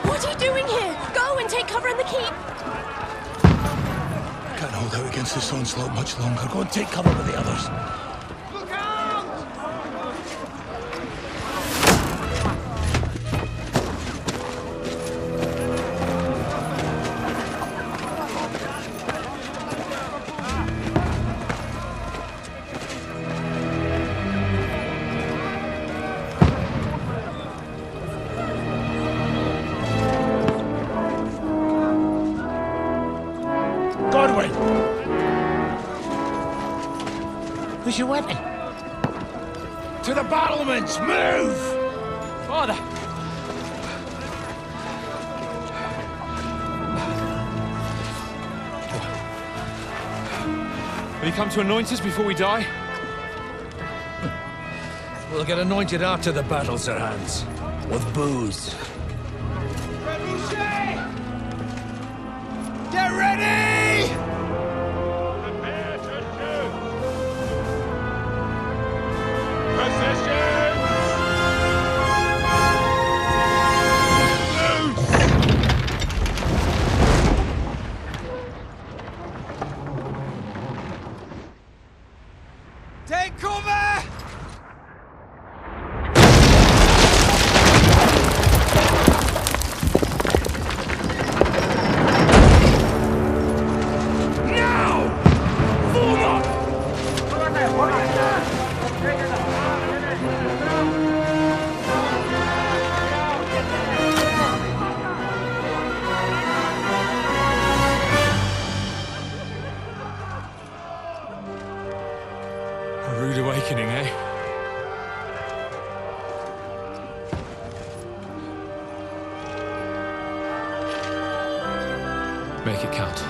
What are you doing here? Go and take cover in the keep. Can't hold out against this onslaught much longer. Go and take cover with the others. Who's your weapon? To the battlements! Move! Father! Will you come to anoint us before we die? We'll get anointed after the battle, Sir Hans. With booze. Get ready! Prepare to shoot! Position! Take cover! A rude awakening, eh? Make it count.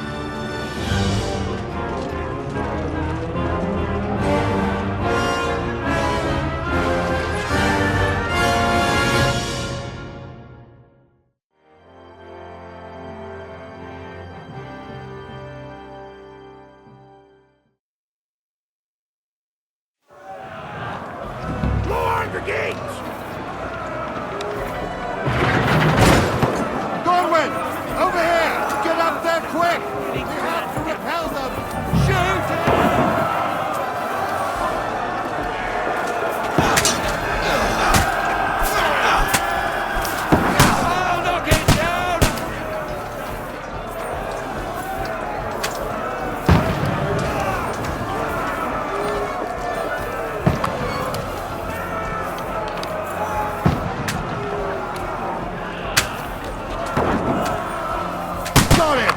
Godwin! Over here! Get up there quick! We have to repel them! Shoot! I'll knock it down! Got it!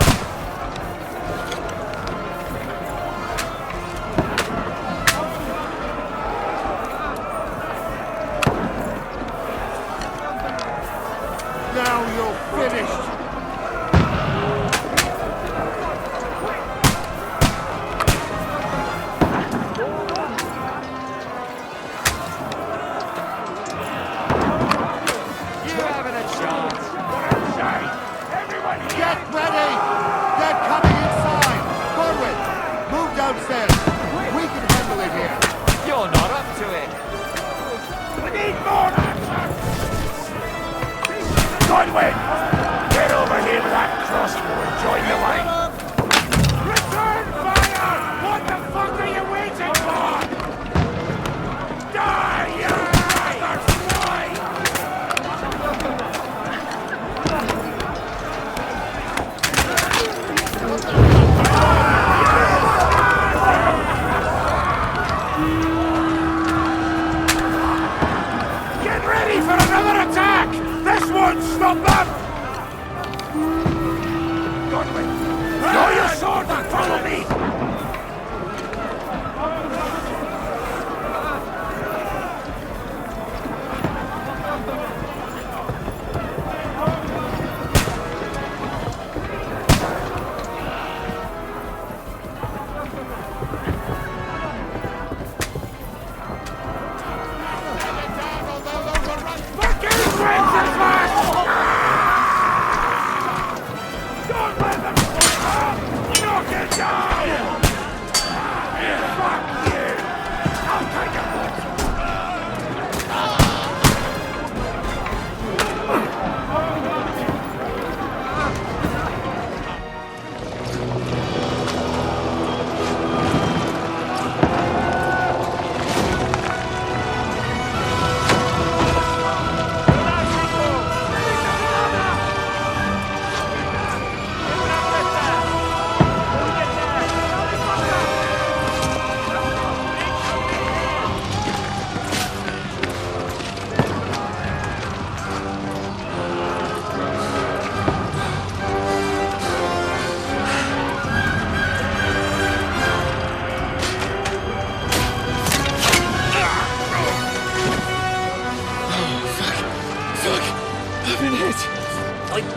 Now you're finished! You haven't a chance! Get ready! They're coming inside! Godwin, move downstairs! We can handle it here! You're not up to it! We need more action! Godwin! Get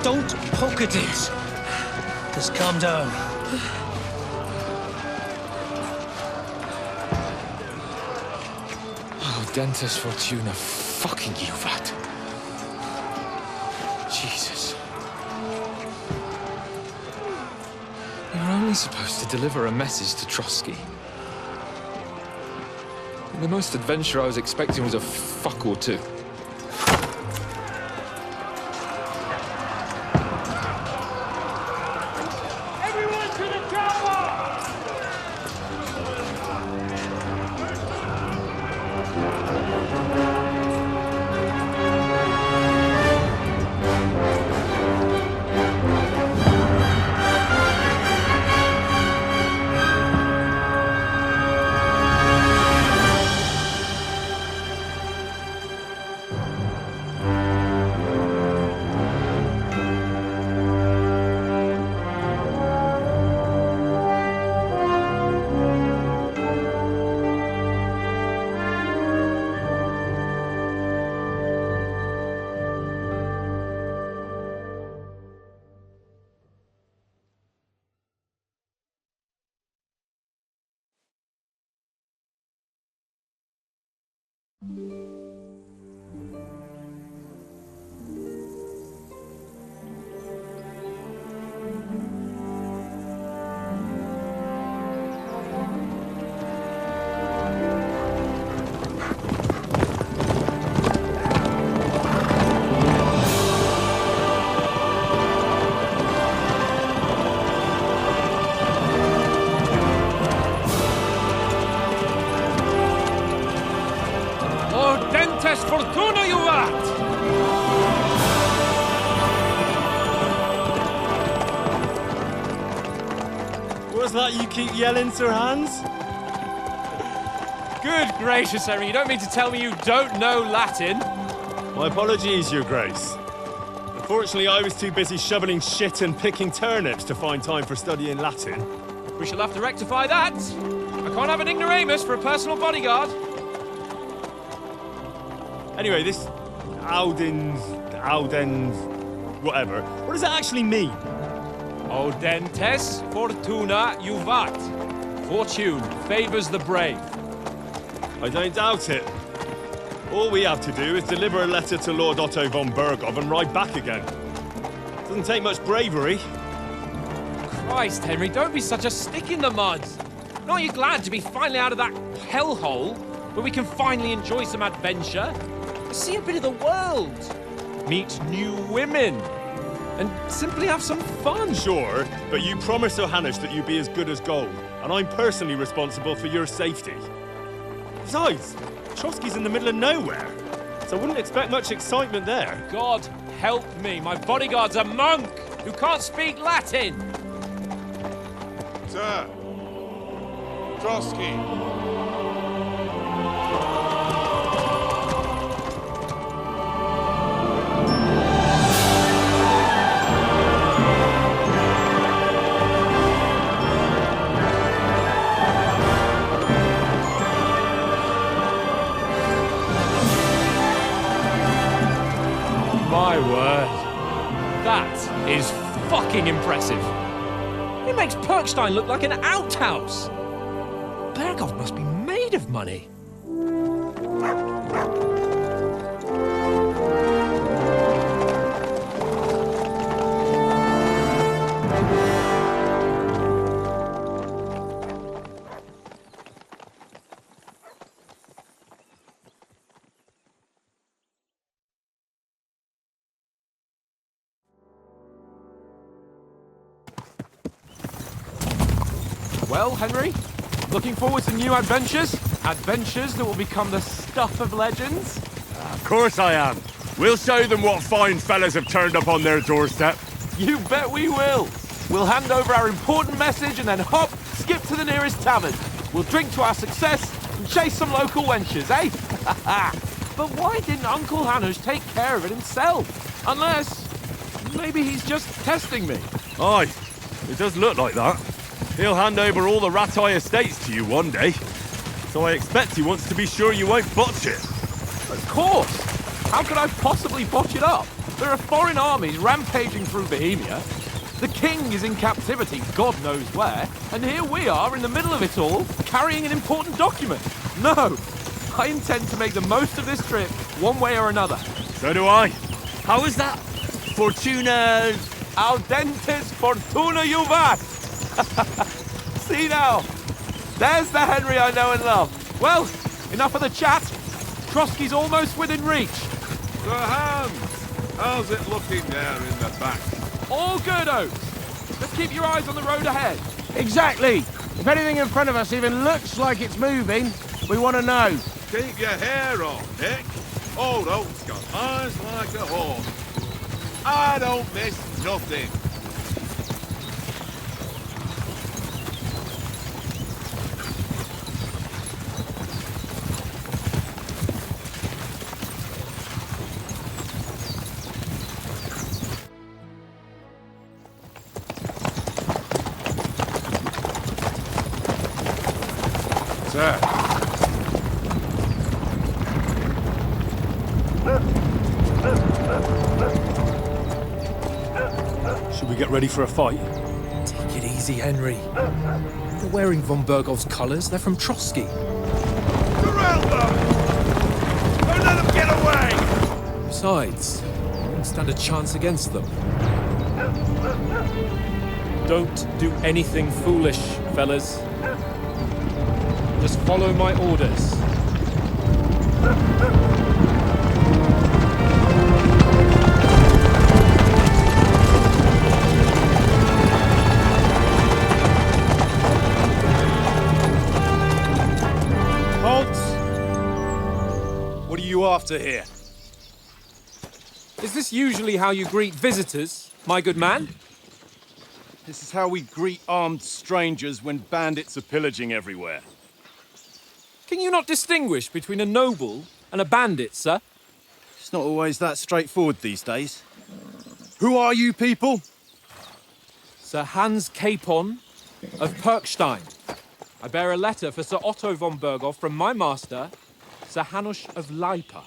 Don't poke at it. Just calm down. Oh, Dentes Fortuna, fucking Juvat. Jesus. We were only supposed to deliver a message to Trotsky. And the most adventure I was expecting was a fuck or two. Everyone to the chopper! Dentes Fortuna, Juvat! What's that you keep yelling, Sir Hans? Good gracious, Henry, you don't mean to tell me you don't know Latin? My apologies, Your Grace. Unfortunately, I was too busy shoveling shit and picking turnips to find time for studying Latin. We shall have to rectify that. I can't have an ignoramus for a personal bodyguard. Anyway, this Audens, whatever. What does that actually mean? Audentes Fortuna Juvat. Fortune favors the brave. I don't doubt it. All we have to do is deliver a letter to Lord Otto von Bergov and ride back again. Doesn't take much bravery. Christ, Henry, don't be such a stick in the mud. Aren't you glad to be finally out of that hellhole where we can finally enjoy some adventure? See a bit of the world, meet new women, and simply have some fun. Sure, but you promised Johannes that you'd be as good as gold, and I'm personally responsible for your safety. Besides, Trotsky's in the middle of nowhere, so I wouldn't expect much excitement there. God help me, my bodyguard's a monk who can't speak Latin. Sir! Trotsky! My word. That is fucking impressive. It makes Perkstein look like an outhouse. Bergov must be made of money. Well, Henry, looking forward to new adventures? Adventures that will become the stuff of legends? Of course I am. We'll show them what fine fellas have turned up on their doorstep. You bet we will. We'll hand over our important message and then hop, skip to the nearest tavern. We'll drink to our success and chase some local wenches, eh? But why didn't Uncle Hanush take care of it himself? Unless, maybe he's just testing me. Aye, it does look like that. He'll hand over all the Ratai estates to you one day. So I expect he wants to be sure you won't botch it. Of course. How could I possibly botch it up? There are foreign armies rampaging through Bohemia. The king is in captivity, God knows where, and here we are in the middle of it all, carrying an important document. No, I intend to make the most of this trip, one way or another. So do I. How is that? Fortuna's... Audentes fortuna juvat! See now, there's the Henry I know and love. Well, enough of the chat. Trotsky's almost within reach. Sir Hans, how's it looking there in the back? All good, Oaks. Let's keep your eyes on the road ahead. Exactly. If anything in front of us even looks like it's moving, we want to know. Keep your hair on, Nick. Old Oak's got eyes like a hawk. I don't miss nothing. Sir. Should we get ready for a fight? Take it easy, Henry. They're wearing von Bergov's colours. They're from Trotsky. Surround them! Don't let them get away! Besides, we won't stand a chance against them. Don't do anything foolish, fellas. Just follow my orders. Halt! What are you after here? Is this usually how you greet visitors, my good man? This is how we greet armed strangers when bandits are pillaging everywhere. Can you not distinguish between a noble and a bandit, sir? It's not always that straightforward these days. Who are you people? Sir Hans Capon of Perkstein. I bear a letter for Sir Otto von Berghoff from my master, Sir Hanush of Lipa.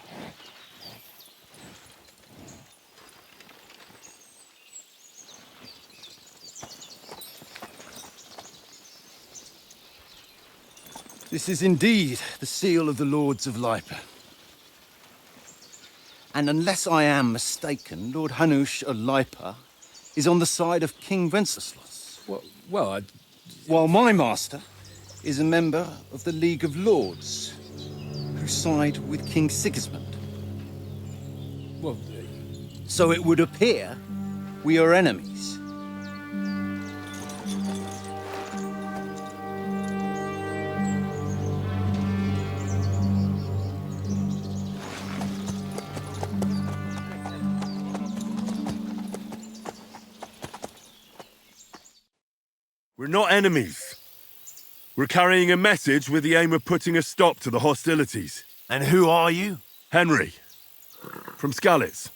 This is indeed the seal of the Lords of Lipa. And unless I am mistaken, Lord Hanush of Lipa is on the side of King Wenceslas. Well, While my master is a member of the League of Lords, who side with King Sigismund. well, So it would appear we are enemies. We're not enemies. We're carrying a message with the aim of putting a stop to the hostilities. And who are you? Henry, from Skalitz.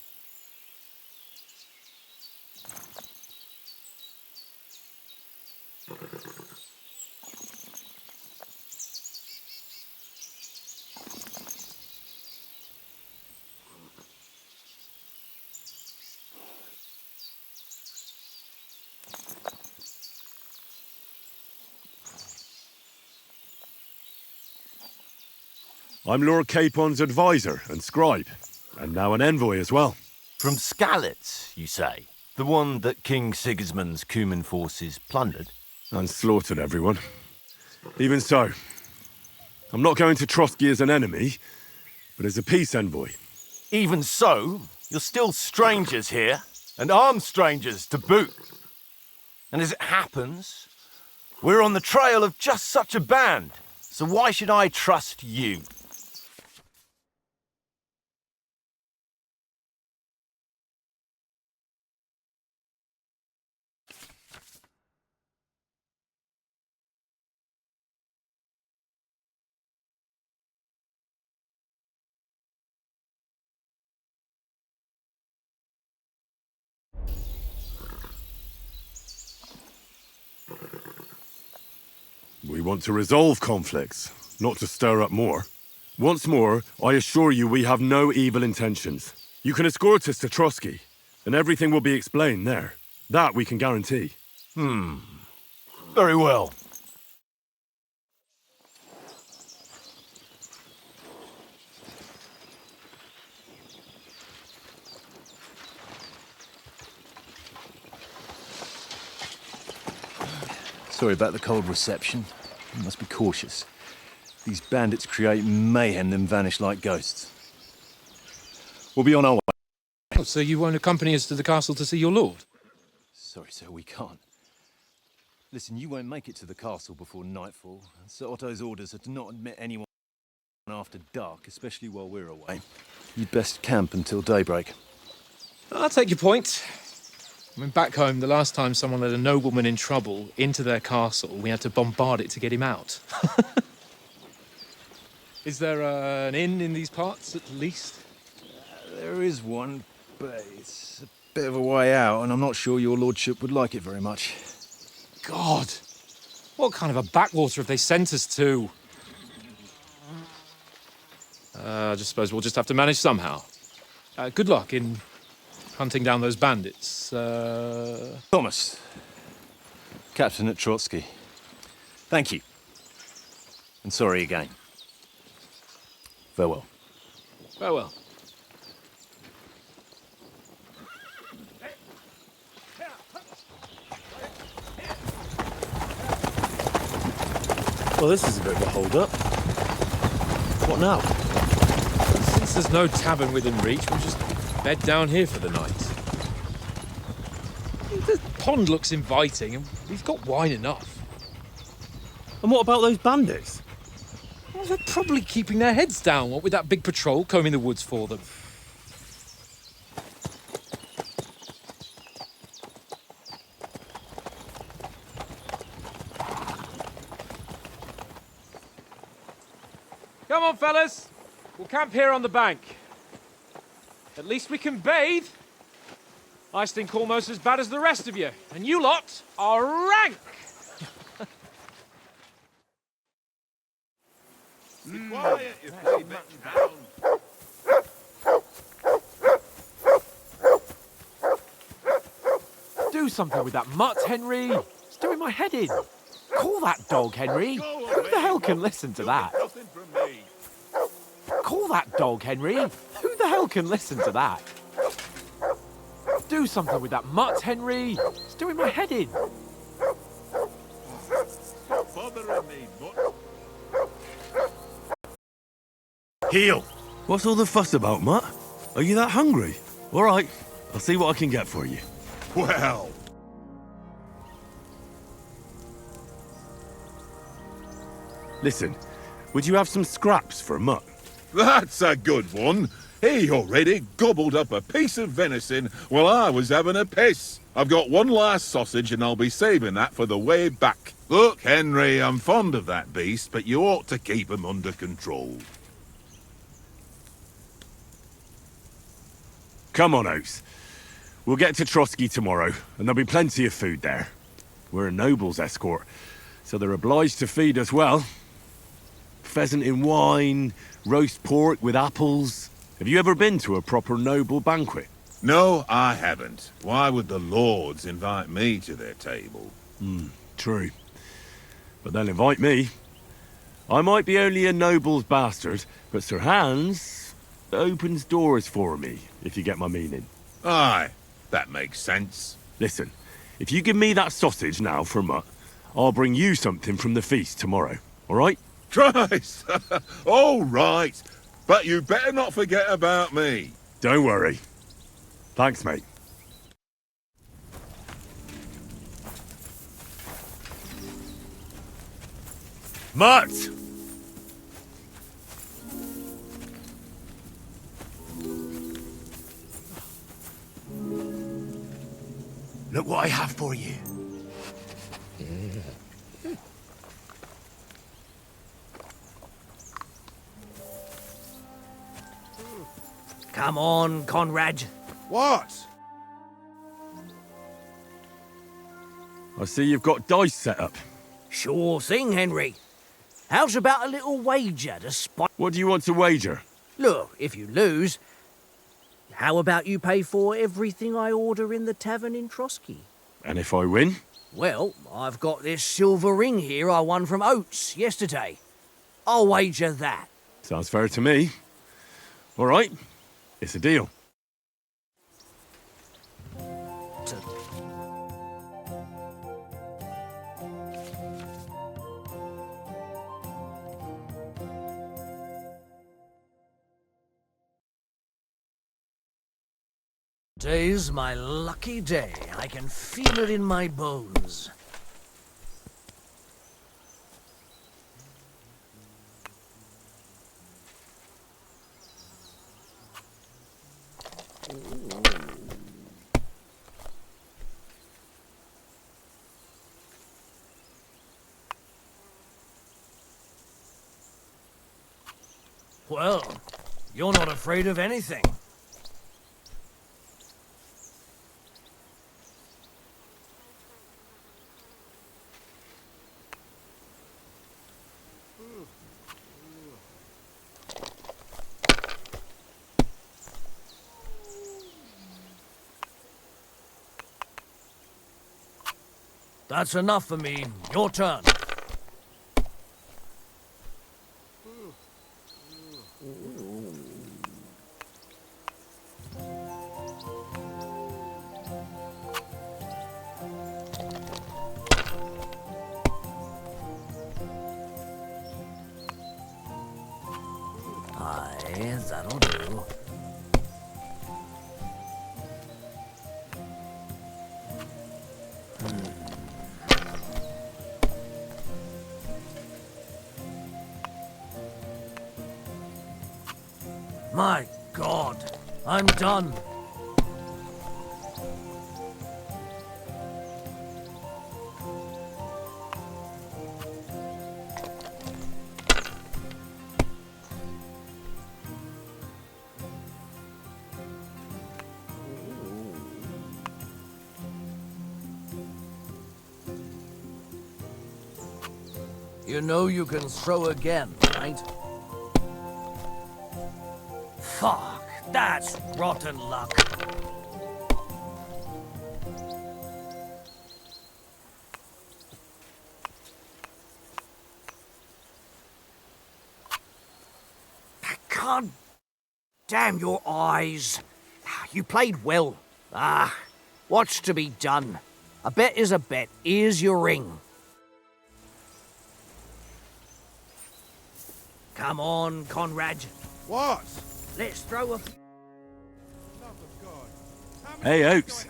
I'm Lord Capon's advisor and scribe, and now an envoy as well. From Skalitz, you say? The one that King Sigismund's Cuman forces plundered? And slaughtered everyone. Even so, I'm not going to Trotsky as an enemy, but as a peace envoy. Even so, you're still strangers here, and armed strangers to boot. And as it happens, we're on the trail of just such a band, so why should I trust you? We want to resolve conflicts, not to stir up more. Once more, I assure you we have no evil intentions. You can escort us to Trotsky, and everything will be explained there. That we can guarantee. Very well. Sorry about the cold reception. You must be cautious. These bandits create mayhem then vanish like ghosts. We'll be on our way. Oh, so you won't accompany us to the castle to see your lord? Sorry, sir, we can't. Listen, you won't make it to the castle before nightfall. Sir Otto's orders are to not admit anyone after dark, especially while we're away. You'd best camp until daybreak. I'll take your point. I mean, back home, the last time someone led a nobleman in trouble into their castle, we had to bombard it to get him out. Is there an inn in these parts, at least? There is one, but it's a bit of a way out, and I'm not sure your lordship would like it very much. God! What kind of a backwater have they sent us to? I just suppose we'll just have to manage somehow. Good luck in hunting down those bandits. Thomas, captain at Trotsky. Thank you. And sorry again. Farewell. Farewell. Well, this is a bit of a hold-up. What now? Since there's no tavern within reach, we'll just bed down here for the night. The pond looks inviting, and we've got wine enough. And what about those bandits? Well, they're probably keeping their heads down, what with that big patrol combing the woods for them. Come on, fellas. We'll camp here on the bank. At least we can bathe. I stink almost as bad as the rest of you, and you lot are rank. Be quiet, you three bitch hound. Do something with that mutt, Henry. It's doing my head in. Call that dog, Henry. Who the hell can listen to that? Nothing from me. Call that dog, Henry. Who the hell can listen to that? Do something with that mutt, Henry. It's doing my head in. Stop bothering me, mutt. Heel! What's all the fuss about, Mutt? Are you that hungry? All right, I'll see what I can get for you. Well, Listen, would you have some scraps for Mutt? that's a good one. He already gobbled up a piece of venison while I was having a piss. I've got one last sausage and I'll be saving that for the way back. Look, Henry, I'm fond of that beast, but you ought to keep him under control. Come on, Oates. We'll get to Trotsky tomorrow, and there'll be plenty of food there. We're a noble's escort, so they're obliged to feed us well. Pheasant in wine, roast pork with apples. Have you ever been to a proper noble banquet? No, I haven't. Why would the lords invite me to their table? True. But they'll invite me. I might be only a noble's bastard, but Sir Hans opens doors for me, if you get my meaning. Aye, that makes sense. Listen, if you give me that sausage now for Mutt, I'll bring you something from the feast tomorrow, all right? Christ! All right, but you better not forget about me. Don't worry. Thanks, mate. Mutt! Look what I have for you. Come on, Conrad. What? I see you've got dice set up. Sure thing, Henry. How's about a little wager to spite... What do you want to wager? Look, if you lose, How about you pay for everything I order in the tavern in Trotsky? And if I win? Well, I've got this silver ring here I won from Oates yesterday. I'll wager that. Sounds fair to me. All right, it's a deal. Today's my lucky day. I can feel it in my bones. Well, you're not afraid of anything. That's enough for me. Your turn. Aye, that'll do. My God, I'm done. You know you can throw again, right? Fuck, that's rotten luck. God damn your eyes. You played well. What's to be done? A bet is a bet. Here's your ring. Come on, Conrad. What? Let's throw a... Hey, Oates.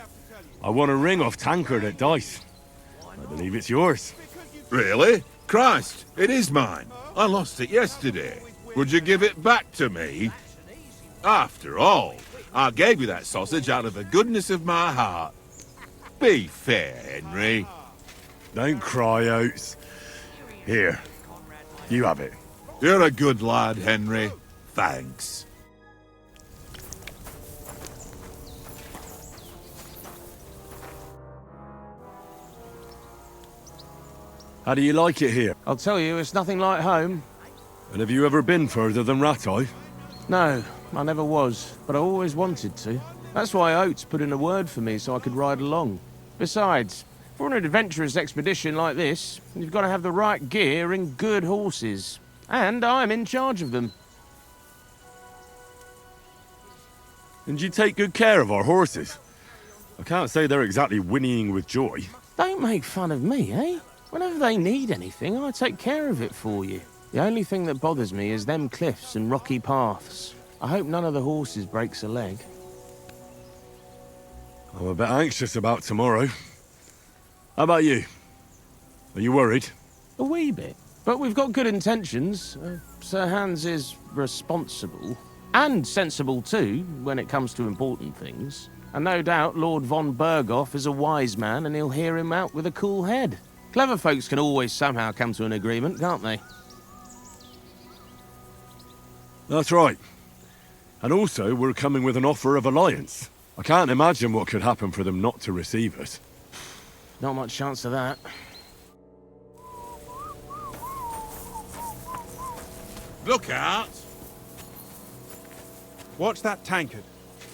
I won a ring off Tankard at Dice. I believe it's yours. Really? Christ, it is mine. I lost it yesterday. Would you give it back to me? After all, I gave you that sausage out of the goodness of my heart. Be fair, Henry. Don't cry, Oates. Here, you have it. You're a good lad, Henry. Thanks. How do you like it here? I'll tell you, it's nothing like home. And have you ever been further than Rattay? No, I never was, but I always wanted to. That's why Oates put in a word for me so I could ride along. Besides, for an adventurous expedition like this, you've got to have the right gear and good horses. And I'm in charge of them. And you take good care of our horses. I can't say they're exactly whinnying with joy. Don't make fun of me, eh? Whenever they need anything, I take care of it for you. The only thing that bothers me is them cliffs and rocky paths. I hope none of the horses breaks a leg. I'm a bit anxious about tomorrow. How about you? Are you worried? A wee bit. But we've got good intentions. Sir Hans is responsible. And sensible too, when it comes to important things. And no doubt Lord von Berghoff is a wise man and he'll hear him out with a cool head. Clever folks can always somehow come to an agreement, can't they? That's right. And also, we're coming with an offer of alliance. I can't imagine what could happen for them not to receive us. Not much chance of that. Look out! Watch that tankard.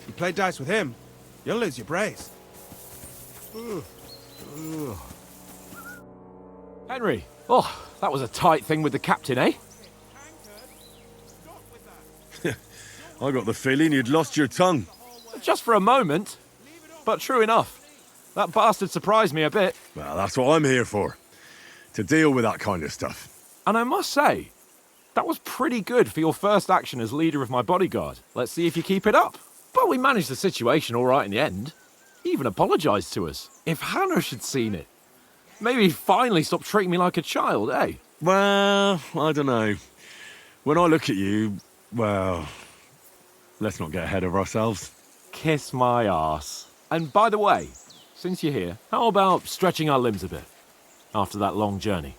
You play dice with him, you'll lose your brace. Henry, oh, that was a tight thing with the captain, eh? I got the feeling you'd lost your tongue. Just for a moment, but true enough. That bastard surprised me a bit. Well, that's what I'm here for. To deal with that kind of stuff. And I must say, that was pretty good for your first action as leader of my bodyguard. Let's see if you keep it up. But we managed the situation all right in the end. He even apologised to us. If Hanush had seen it, maybe he'd finally stop treating me like a child, eh? Well, I don't know. When I look at you, well, let's not get ahead of ourselves. Kiss my arse. And by the way, since you're here, how about stretching our limbs a bit after that long journey?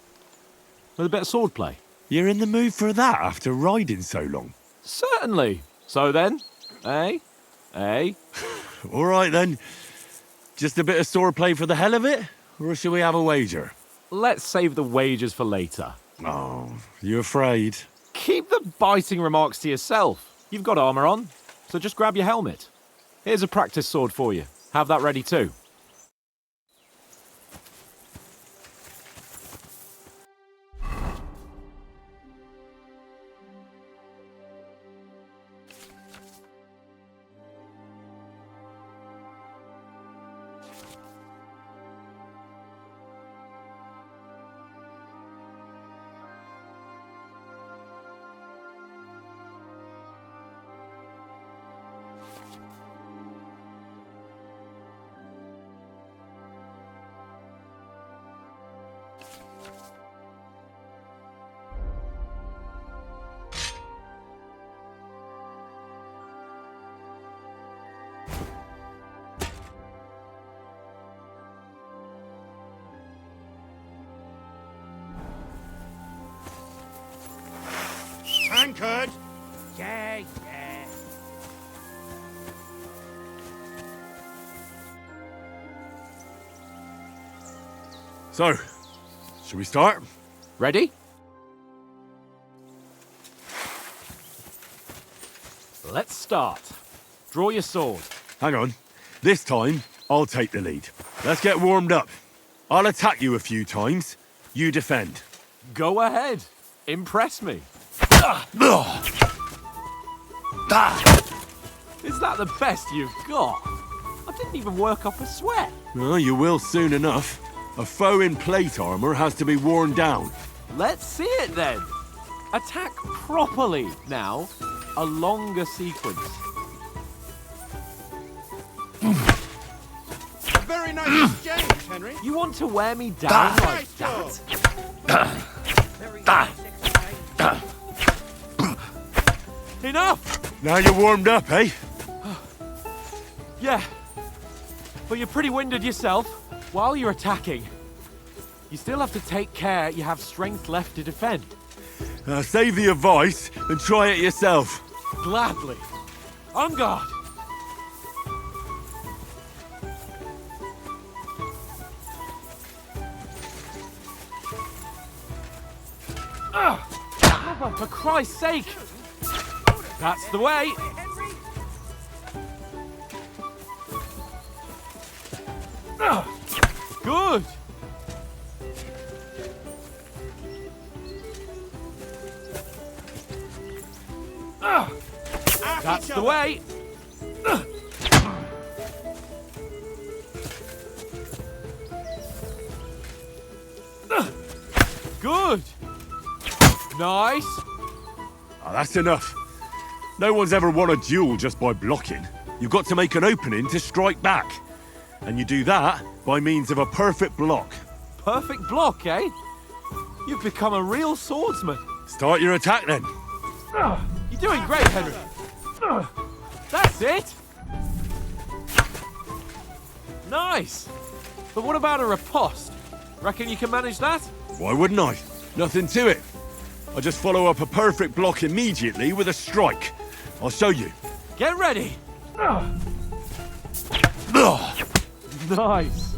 With a bit of swordplay. You're in the mood for that after riding so long? Certainly. So then, eh? Eh? All right then. Just a bit of swordplay for the hell of it? Or shall we have a wager? Let's save the wagers for later. Oh, you afraid? Keep the biting remarks to yourself. You've got armour on, so just grab your helmet. Here's a practice sword for you. Have that ready too. Anchored! Yeah, yeah. So, shall we start? Ready? Let's start. Draw your sword. Hang on. This time, I'll take the lead. Let's get warmed up. I'll attack you a few times. You defend. Go ahead. Impress me. Is that the best you've got? I didn't even work up a sweat. Well, you will soon enough. A foe in plate armor has to be worn down. Let's see it then. Attack properly now. A longer sequence. Very nice exchange, Henry. You want to wear me down like that? Very nice exchange. Enough! Now you're warmed up, eh? Yeah. But you're pretty winded yourself. While you're attacking, you still have to take care you have strength left to defend. Save the advice and try it yourself. Gladly. On guard. Oh, for Christ's sake! That's the way. Good. That's the way. Good. Nice. Oh, that's enough. No one's ever won a duel just by blocking. You've got to make an opening to strike back. And you do that by means of a perfect block. Perfect block, eh? You've become a real swordsman. Start your attack then. You're doing great, Henry. That's it. Nice. But what about a riposte? Reckon you can manage that? Why wouldn't I? Nothing to it. I just follow up a perfect block immediately with a strike. I'll show you. Get ready. Nice.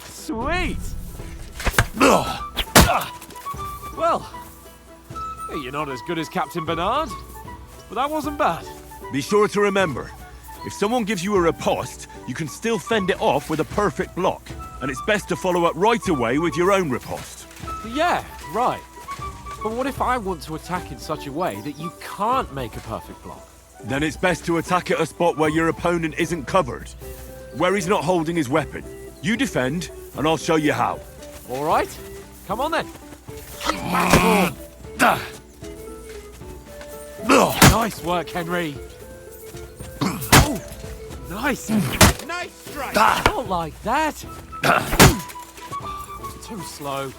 Sweet. Well, you're not as good as Captain Bernard, but that wasn't bad. Be sure to remember, if someone gives you a riposte, you can still fend it off with a perfect block. And it's best to follow up right away with your own riposte. Yeah, right. But what if I want to attack in such a way that you can't make a perfect block? Then it's best to attack at a spot where your opponent isn't covered. Where he's not holding his weapon. You defend, and I'll show you how. All right. Come on then. Nice work, Henry. Oh, nice. Nice strike! Not like that. Too slow.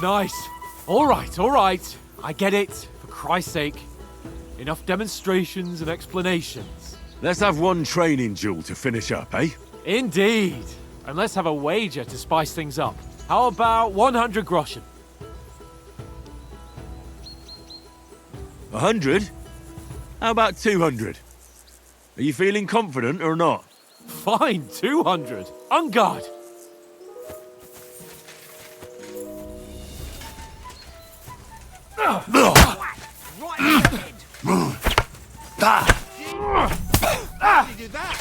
Nice. All right. I get it. For Christ's sake. Enough demonstrations and explanations. Let's have one training duel to finish up, eh? Indeed. And let's have a wager to spice things up. How about 100 groschen? 100? How about 200? Are you feeling confident or not? Fine, 200. On guard. Right in the head. How did you do that?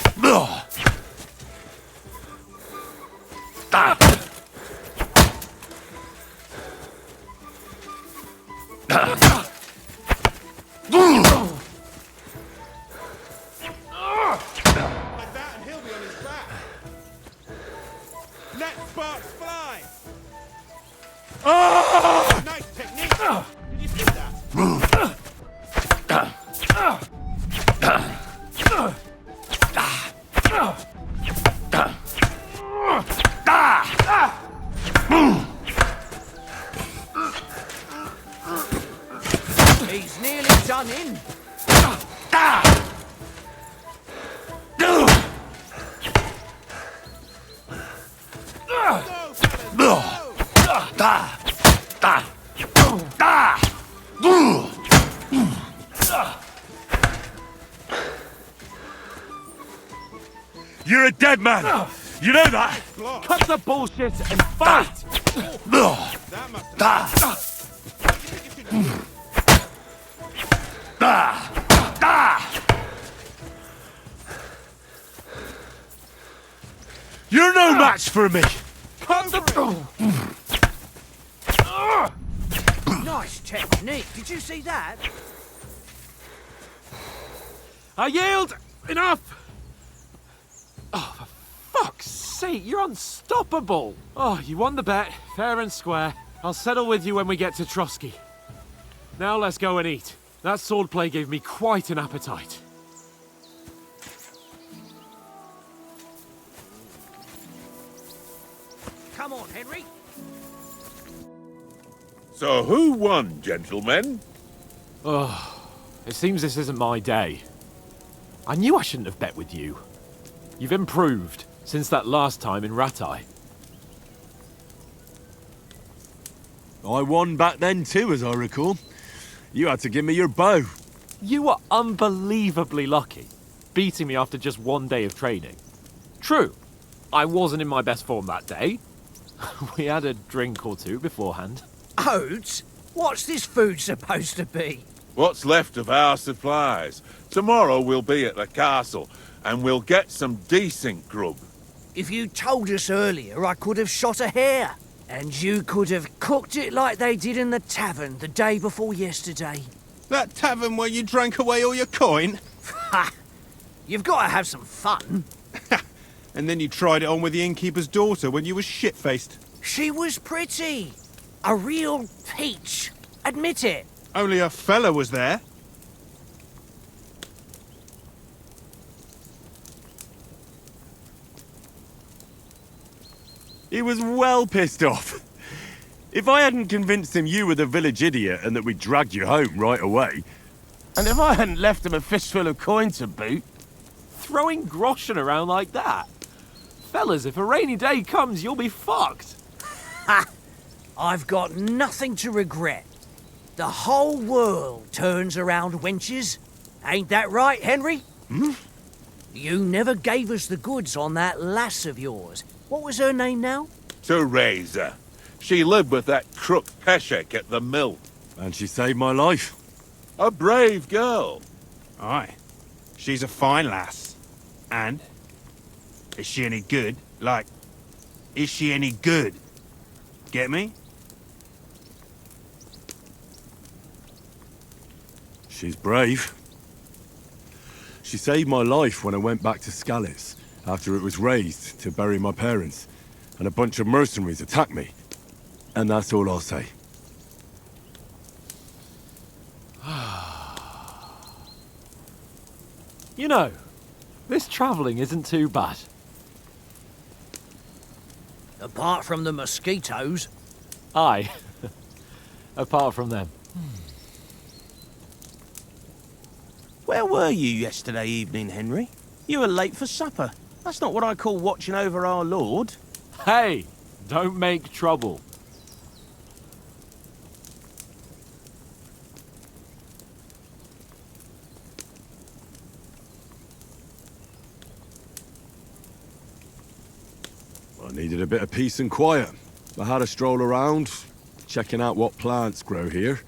Like that and he'll be on his back. Let sparks fly! Nice technique! Did you see that? He's nearly done in. You're a dead man! You know that? Cut the bullshit and fight! That must You're no match for me! Cut the... Nice technique. Did you see that? I yield! Enough! Oh, for fuck's sake, you're unstoppable! Oh, you won the bet, fair and square. I'll settle with you when we get to Trotsky. Now let's go and eat. That swordplay gave me quite an appetite. Come on, Henry. So who won, gentlemen? Oh, it seems this isn't my day. I knew I shouldn't have bet with you. You've improved since that last time in Ratai. I won back then too, as I recall. You had to give me your bow. You were unbelievably lucky, beating me after just one day of training. True, I wasn't in my best form that day. We had a drink or two beforehand. Oats? What's this food supposed to be? What's left of our supplies. Tomorrow we'll be at the castle, and we'll get some decent grub. If you told us earlier, I could have shot a hare. And you could have cooked it like they did in the tavern the day before yesterday. That tavern where you drank away all your coin? Ha! You've got to have some fun. And then you tried it on with the innkeeper's daughter when you were shit-faced. She was pretty. A real peach. Admit it. Only a fella was there. He was well pissed off. If I hadn't convinced him you were the village idiot and that we'd drag you home right away... And if I hadn't left him a fistful of coin to boot... Throwing groschen around like that? Fellas, if a rainy day comes, you'll be fucked. Ha! I've got nothing to regret. The whole world turns around wenches. Ain't that right, Henry? Hmm? You never gave us the goods on that lass of yours. What was her name now? Teresa. She lived with that crook Peshek at the mill. And she saved my life. A brave girl. Aye. She's a fine lass. And? Is she any good? Like, is she any good? Get me? She's brave. She saved my life when I went back to Skalitz after it was razed to bury my parents, and a bunch of mercenaries attacked me. And that's all I'll say. You know, this travelling isn't too bad. Apart from the mosquitoes. Aye. Apart from them. Where were you yesterday evening, Henry? You were late for supper. That's not what I call watching over our Lord. Hey, don't make trouble. I needed a bit of peace and quiet. I had a stroll around, checking out what plants grow here,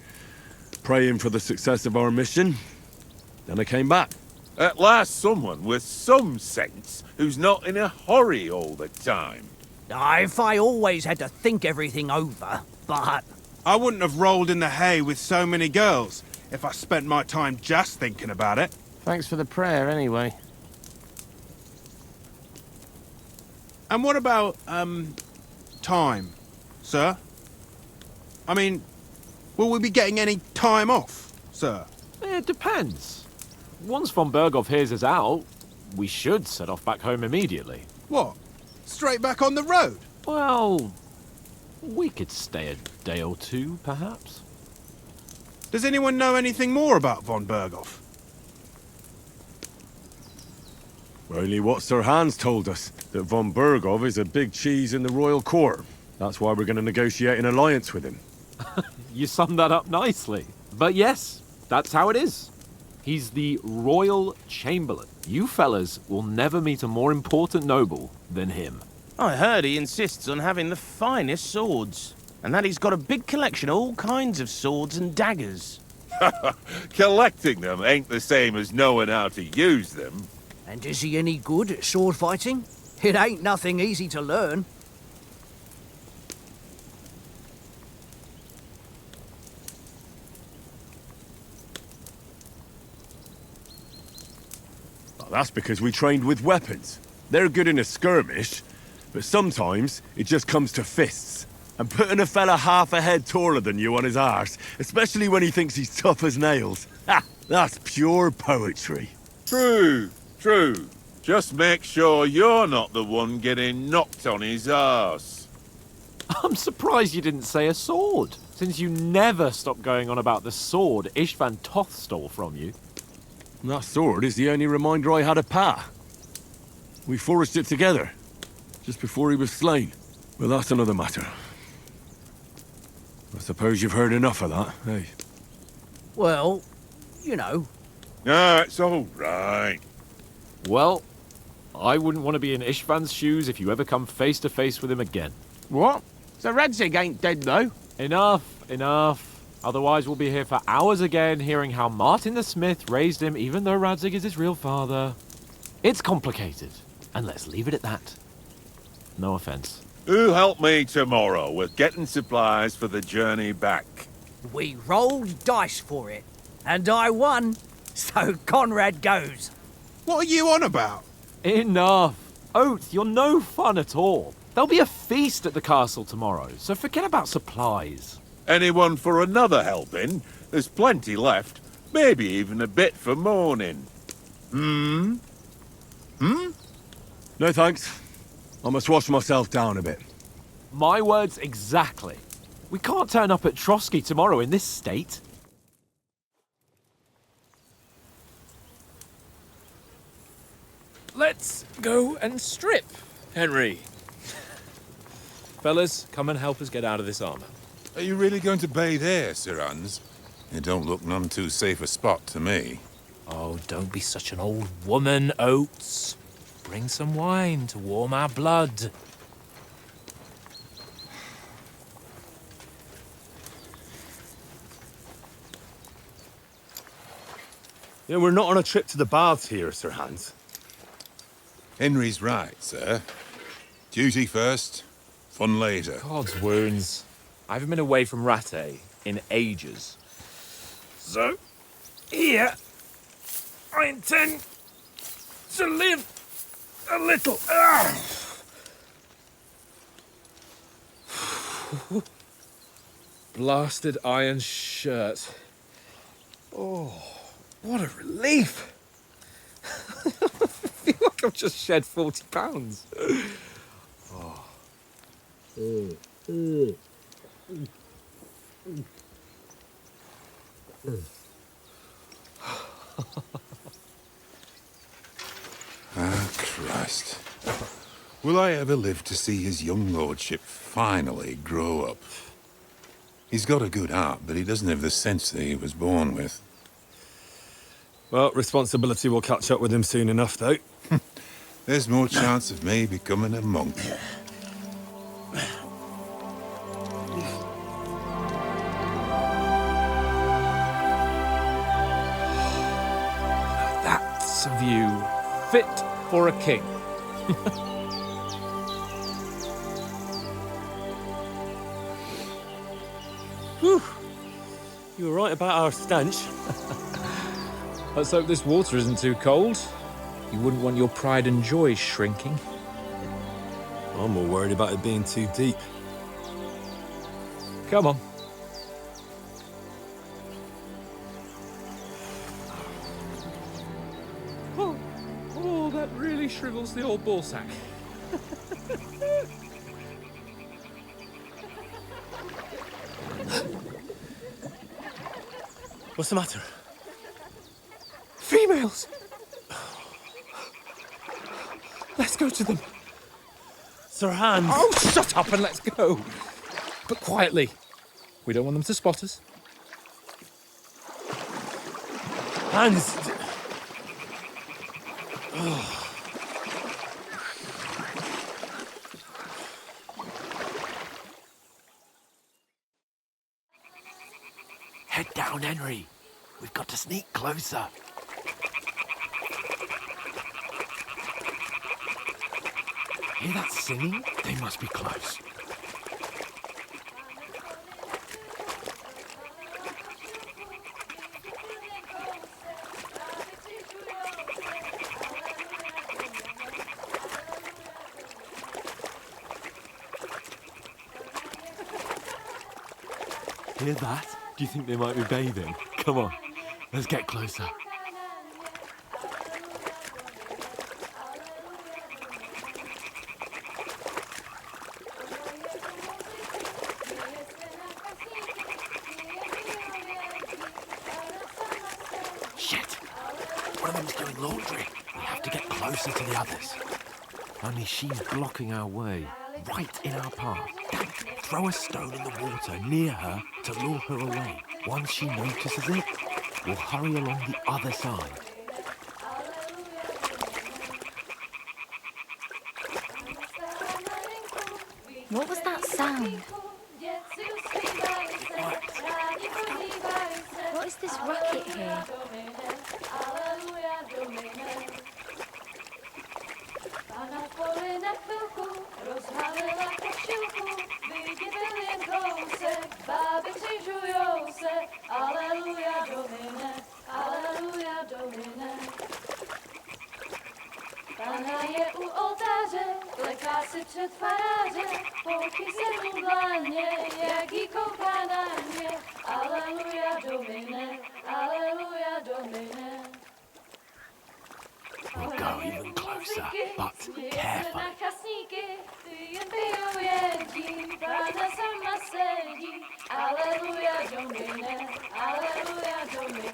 praying for the success of our mission. Then I came back. At last someone with some sense who's not in a hurry all the time. If I always had to think everything over, but... I wouldn't have rolled in the hay with so many girls if I spent my time just thinking about it. Thanks for the prayer, anyway. And what about, time, sir? I mean, will we be getting any time off, sir? It depends. Once von Berghoff hears us out, we should set off back home immediately. What? Straight back on the road? Well, we could stay a day or two, perhaps. Does anyone know anything more about von Berghoff? Only what Sir Hans told us, that von Berghoff is a big cheese in the royal court. That's why we're going to negotiate an alliance with him. You summed that up nicely. But yes, that's how it is. He's the royal chamberlain. You fellas will never meet a more important noble than him. I heard he insists on having the finest swords, and that he's got a big collection of all kinds of swords and daggers. Collecting them ain't the same as knowing how to use them. And is he any good at sword fighting? It ain't nothing easy to learn. Well, that's because we trained with weapons. They're good in a skirmish, but sometimes it just comes to fists. And putting a fella half a head taller than you on his arse, especially when he thinks he's tough as nails, ha! That's pure poetry. True, true. Just make sure you're not the one getting knocked on his arse. I'm surprised you didn't say a sword, since you never stop going on about the sword Istvan Toth stole from you. That sword is the only reminder I had of Pa. We forged it together, just before he was slain. Well, that's another matter. I suppose you've heard enough of that, eh? Well, you know. No, it's all right. Well, I wouldn't want to be in Istvan's shoes if you ever come face to face with him again. What? So Radzig ain't dead, though? Enough, enough. Otherwise we'll be here for hours again, hearing how Martin the Smith raised him even though Radzig is his real father. It's complicated, and let's leave it at that. No offense. Who'll help me tomorrow with getting supplies for the journey back? We rolled dice for it, and I won, so Conrad goes. What are you on about? Enough. Oath, you're no fun at all. There'll be a feast at the castle tomorrow, so forget about supplies. Anyone for another helping? There's plenty left. Maybe even a bit for morning. Hmm? No thanks. I must wash myself down a bit. My words exactly. We can't turn up at Trotsky tomorrow in this state. Let's go and strip, Henry. Fellas, come and help us get out of this armor. Are you really going to bathe here, Sir Hans? It don't look none too safe a spot to me. Oh, don't be such an old woman, Oates. Bring some wine to warm our blood. Yeah, we're not on a trip to the baths here, Sir Hans. Henry's right, sir. Duty first, fun later. God's wounds. I haven't been away from Rattay in ages. So, here, I intend to live a little. Blasted iron shirt. Oh, what a relief! I feel like I've just shed 40 pounds. Oh. Ah, Christ. Will I ever live to see his young lordship finally grow up? He's got a good heart, but he doesn't have the sense that he was born with. Well, responsibility will catch up with him soon enough, though. There's more chance of me becoming a monk. That's a view fit for a king. Whew. You were right about our stench. Let's hope this water isn't too cold. You wouldn't want your pride and joy shrinking. I'm more worried about it being too deep. Come on. Oh, that really shrivels the old ball sack. What's the matter? Females! Let's go to them. Sir Hans! Oh, shut up and let's go. But quietly. We don't want them to spot us. Hans! Head down, Henry. We've got to sneak closer. Hear that singing? They must be close. Hear that? Do you think they might be bathing? Come on, let's get closer. Shit! One of them's doing laundry. We have to get closer to the others. Only she's blocking our way, right in our path. Throw a stone in the water near her to lure her away. Once she notices it, we'll hurry along the other side. What was that sound? What is this racket here? Pana je u oltáře, kleká si před faráře, pouky se mu dlaně, jak jí kouká na mě. Aleluja, Domine, Aleluja, Domine. We'll go even closer, but carefully. Aleluja, Domine, Aleluja, Domine.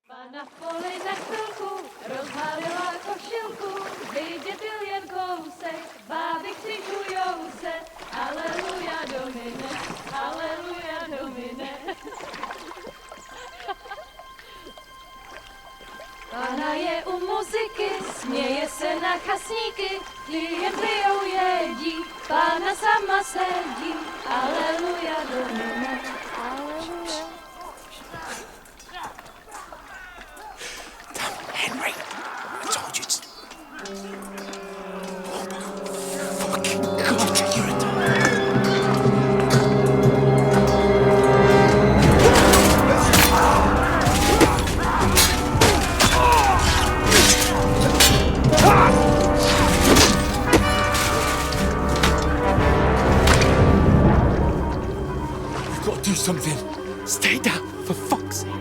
Pana v poli na chvilku rozhálila košilku, vyjde byl jen kousek, báby křižujou se. Aleluja, Domine, Aleluja, Domine. Pana je u muziky, směje se na chasníky, ty jen pijou jedí, Pána sama sedí. Aleluja, Domine, Aleluja. We've got to do something. Stay down, for fuck's sake.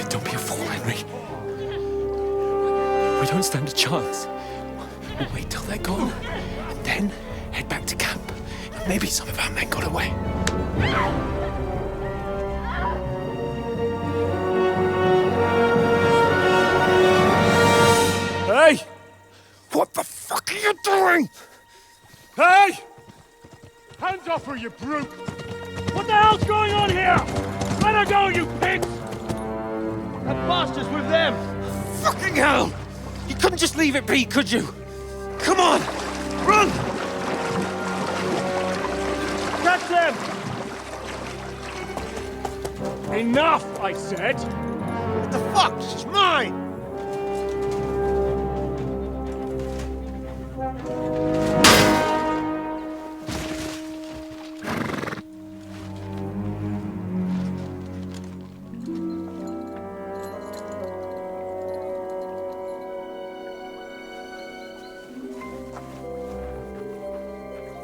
Don't be a fool, Henry. We don't stand a chance. We'll wait till they're gone, and then head back to camp. Maybe some of our men got away. Hey! What the fuck are you doing? Hey! Hands off her, you brute! What the hell's going on here? Let her go, you pigs! That bastard's with them! Fucking hell! You couldn't just leave it be, could you? Come on! Run! Catch them! Enough, I said! What the fuck? She's mine!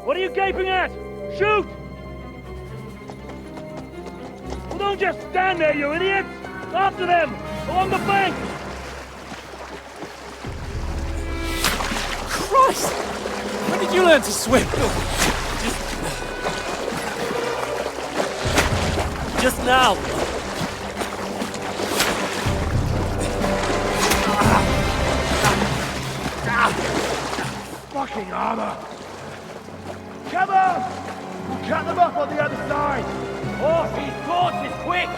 What are you gaping at? Shoot! Well, don't just stand there, you idiots! After them! Along the bank! Christ! When did you learn to swim? Just now! Fucking armor! Come on! We'll cut them off on the other side! Oh, these horses, quick!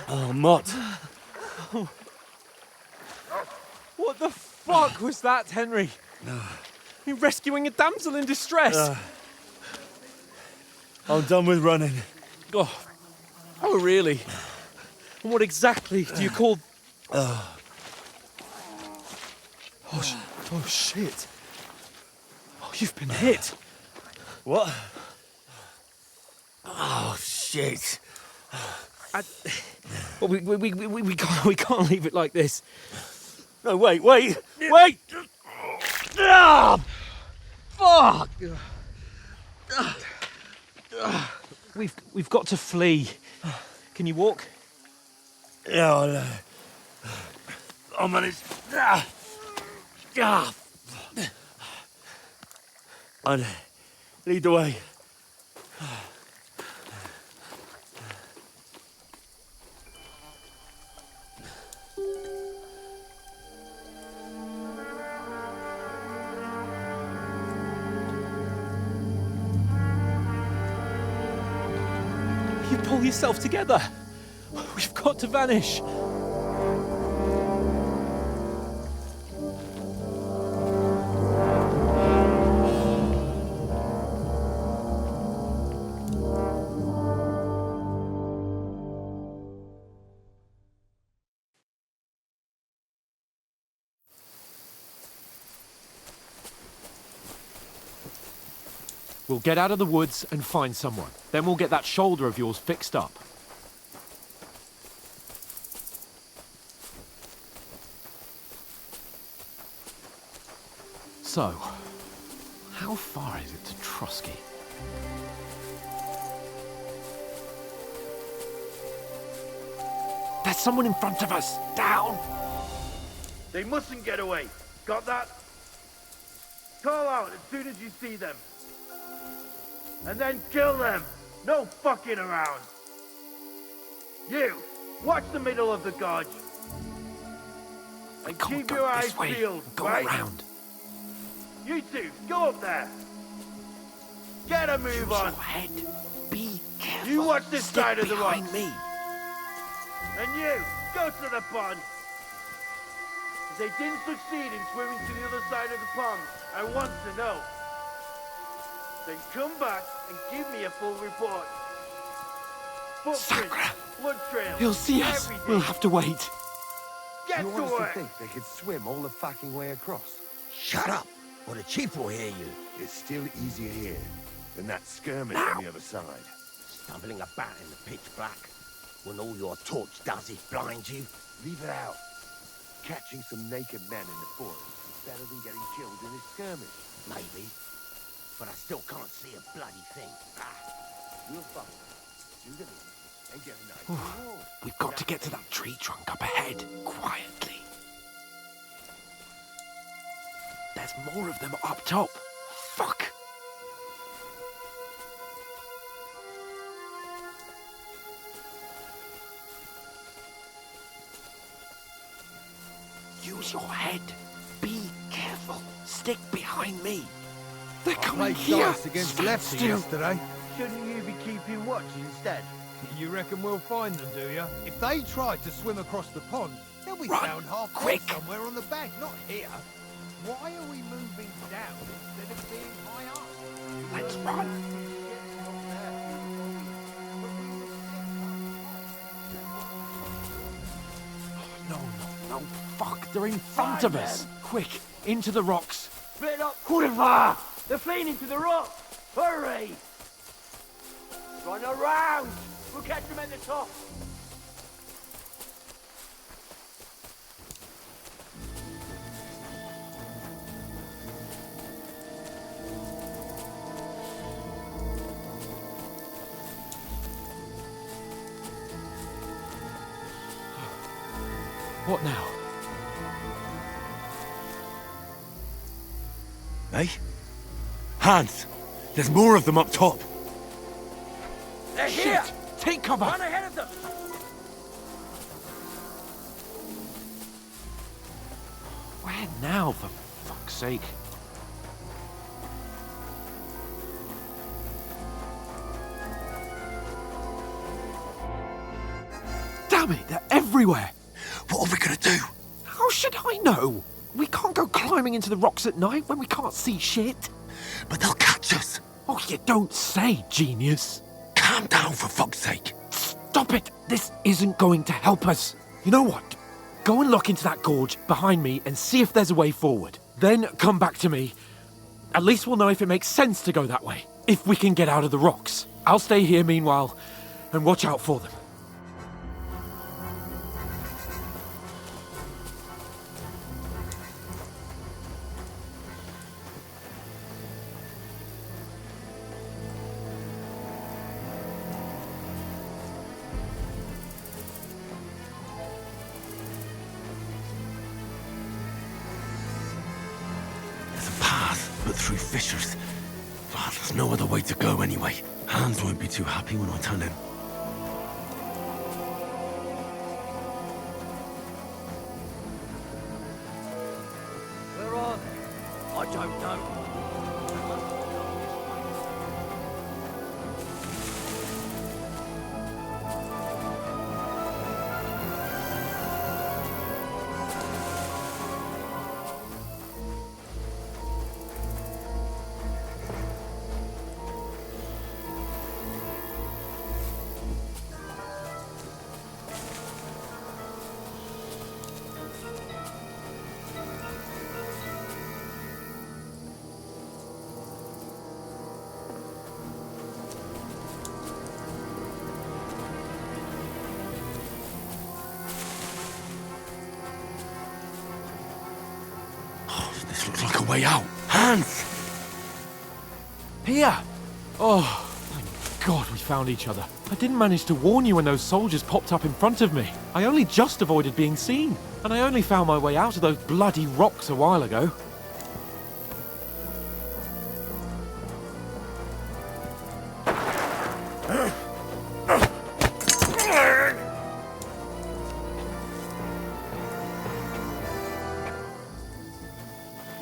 Oh, Mott. What the fuck was that, Henry? You're rescuing a damsel in distress. I'm done with running. Oh, really? And what exactly do you call... Oh, shit. Oh, you've been hit. What? Oh, shit. Well, we can't leave it like this. No, wait! Ah! Fuck! We've got to flee. Can you walk? Yeah, I'll manage. And lead the way. You pull yourself together. We've got to vanish. We'll get out of the woods and find someone. Then we'll get that shoulder of yours fixed up. So, how far is it to Trotsky? There's someone in front of us! Down! They mustn't get away. Got that? Call out as soon as you see them. And then kill them. No fucking around. You, watch the middle of the gorge. And keep your eyes peeled, right? Around. You two, go up there. Get a move on. Your head. Be careful. You watch this Stick side of the behind rocks. me. And you, go to the pond. If they didn't succeed in swimming to the other side of the pond, I want to know. Then come back and give me a full report. Footprints, blood trails, He'll see us. everything. We'll have to wait. Get You to honestly work. think they could swim all the fucking way across? Shut up, or the chief will hear you. It's still easier here than that skirmish on the other side. Stumbling about in the pitch black, when all your torch does is blind you. Leave it out. Catching some naked men in the forest is better than getting killed in a skirmish. Maybe, but I still can't see a bloody thing. We'll follow them, do the meat, and get a nice reward. We've got to get to that tree trunk up ahead, quietly. There's more of them up top. Fuck! Use your head. Be careful. Stick behind me. They're coming here. against Stand Lefty still. yesterday. Shouldn't you be keeping watch instead? You reckon we'll find them, do you? If they try to swim across the pond, they'll be Run, found half quick. dead somewhere on the bank, not here. Why are we moving down instead of being high up? Let's run. No, fuck, they're in front of us. Quick, into the rocks. Split up! Kurva! They're fleeing into the rock! Hurry! Run around! We'll catch them at the top! What now? Hey? Hans! There's more of them up top! They're Shit! here! Take cover! Run ahead of them! Where now, for fuck's sake? Damn it, they're everywhere! What are we gonna do? How should I know? We can't go climbing into the rocks at night when we can't see shit. But they'll catch us. Oh, you don't say, genius. Calm down, for fuck's sake. Stop it! This isn't going to help us. You know what? Go and look into that gorge behind me and see if there's a way forward. Then come back to me. At least we'll know if it makes sense to go that way. If we can get out of the rocks. I'll stay here meanwhile and watch out for them. But through fissures. Oh, there's no other way to go anyway. Hans won't be too happy when I tell him. Where are they? I don't know. This looks like a way out. Hans! Here! Oh, thank God, we found each other. I didn't manage to warn you when those soldiers popped up in front of me. I only just avoided being seen. And I only found my way out of those bloody rocks a while ago.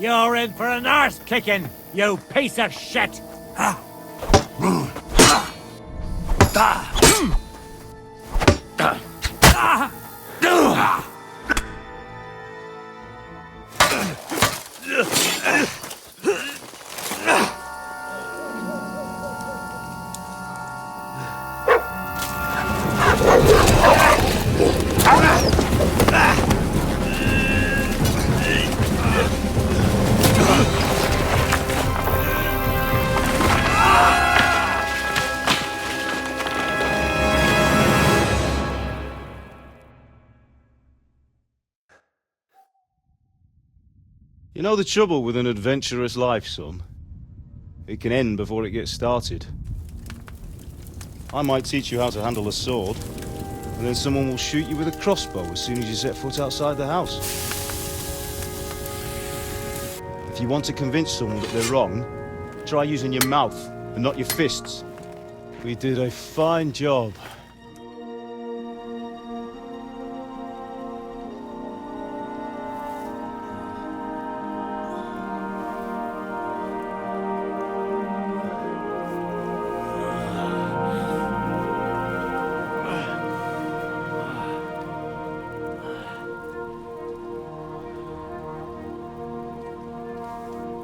You're in for an arse kicking, you piece of shit! You know the trouble with an adventurous life, son? It can end before it gets started. I might teach you how to handle a sword, and then someone will shoot you with a crossbow as soon as you set foot outside the house. If you want to convince someone that they're wrong, try using your mouth and not your fists. We did a fine job.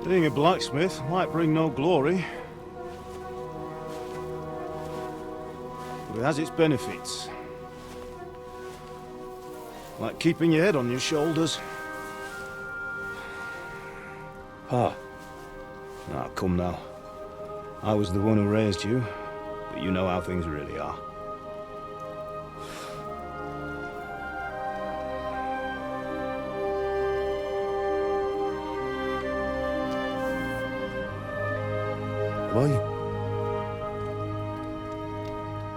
Being a blacksmith might bring no glory, but it has its benefits. Like keeping your head on your shoulders. Pa. Ah, come now. I was the one who raised you, but you know how things really are.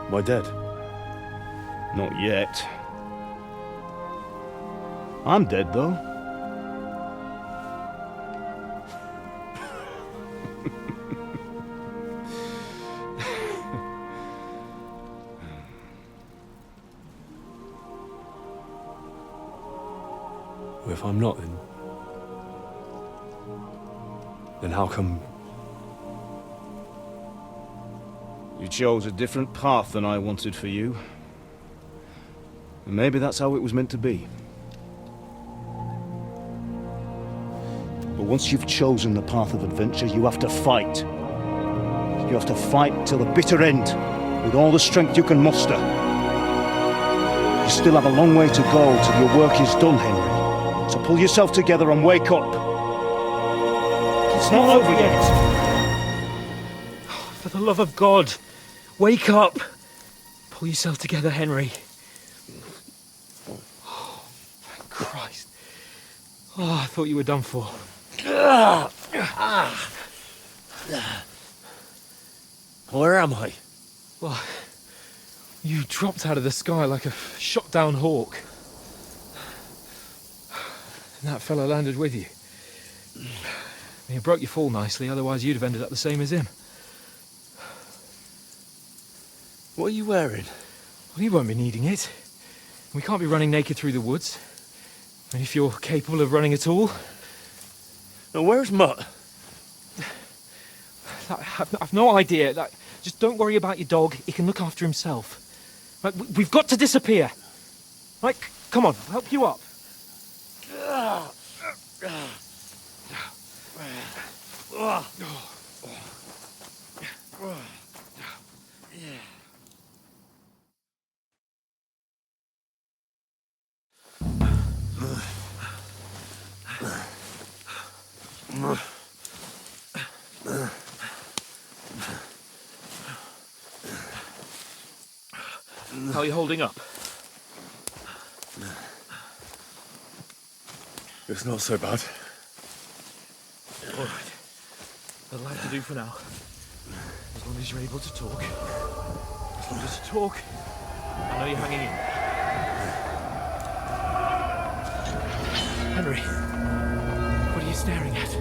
Am I dead? Not yet. I'm dead, though. Well, if I'm not, then how come... You chose a different path than I wanted for you. And maybe that's how it was meant to be. But once you've chosen the path of adventure, you have to fight. You have to fight till the bitter end, with all the strength you can muster. You still have a long way to go till your work is done, Henry. So pull yourself together and wake up. It's not over yet. For the love of God, wake up! Pull yourself together, Henry. Oh, thank Christ. Oh, I thought you were done for. Where am I? Well, you dropped out of the sky like a shot-down hawk. And that fella landed with you. I mean, it broke your fall nicely, otherwise you'd have ended up the same as him. What are you wearing? Well, you won't be needing it. We can't be running naked through the woods. And if you're capable of running at all... Now, where's Mutt? I've no idea. Just don't worry about your dog. He can look after himself. Right, we've got to disappear. Right, come on, I'll help you up. How are you holding up? It's not so bad. All right. That'll have to do for now. There's As long as you're able to talk. As long as you talk, I know you're hanging in. Henry, what are you staring at?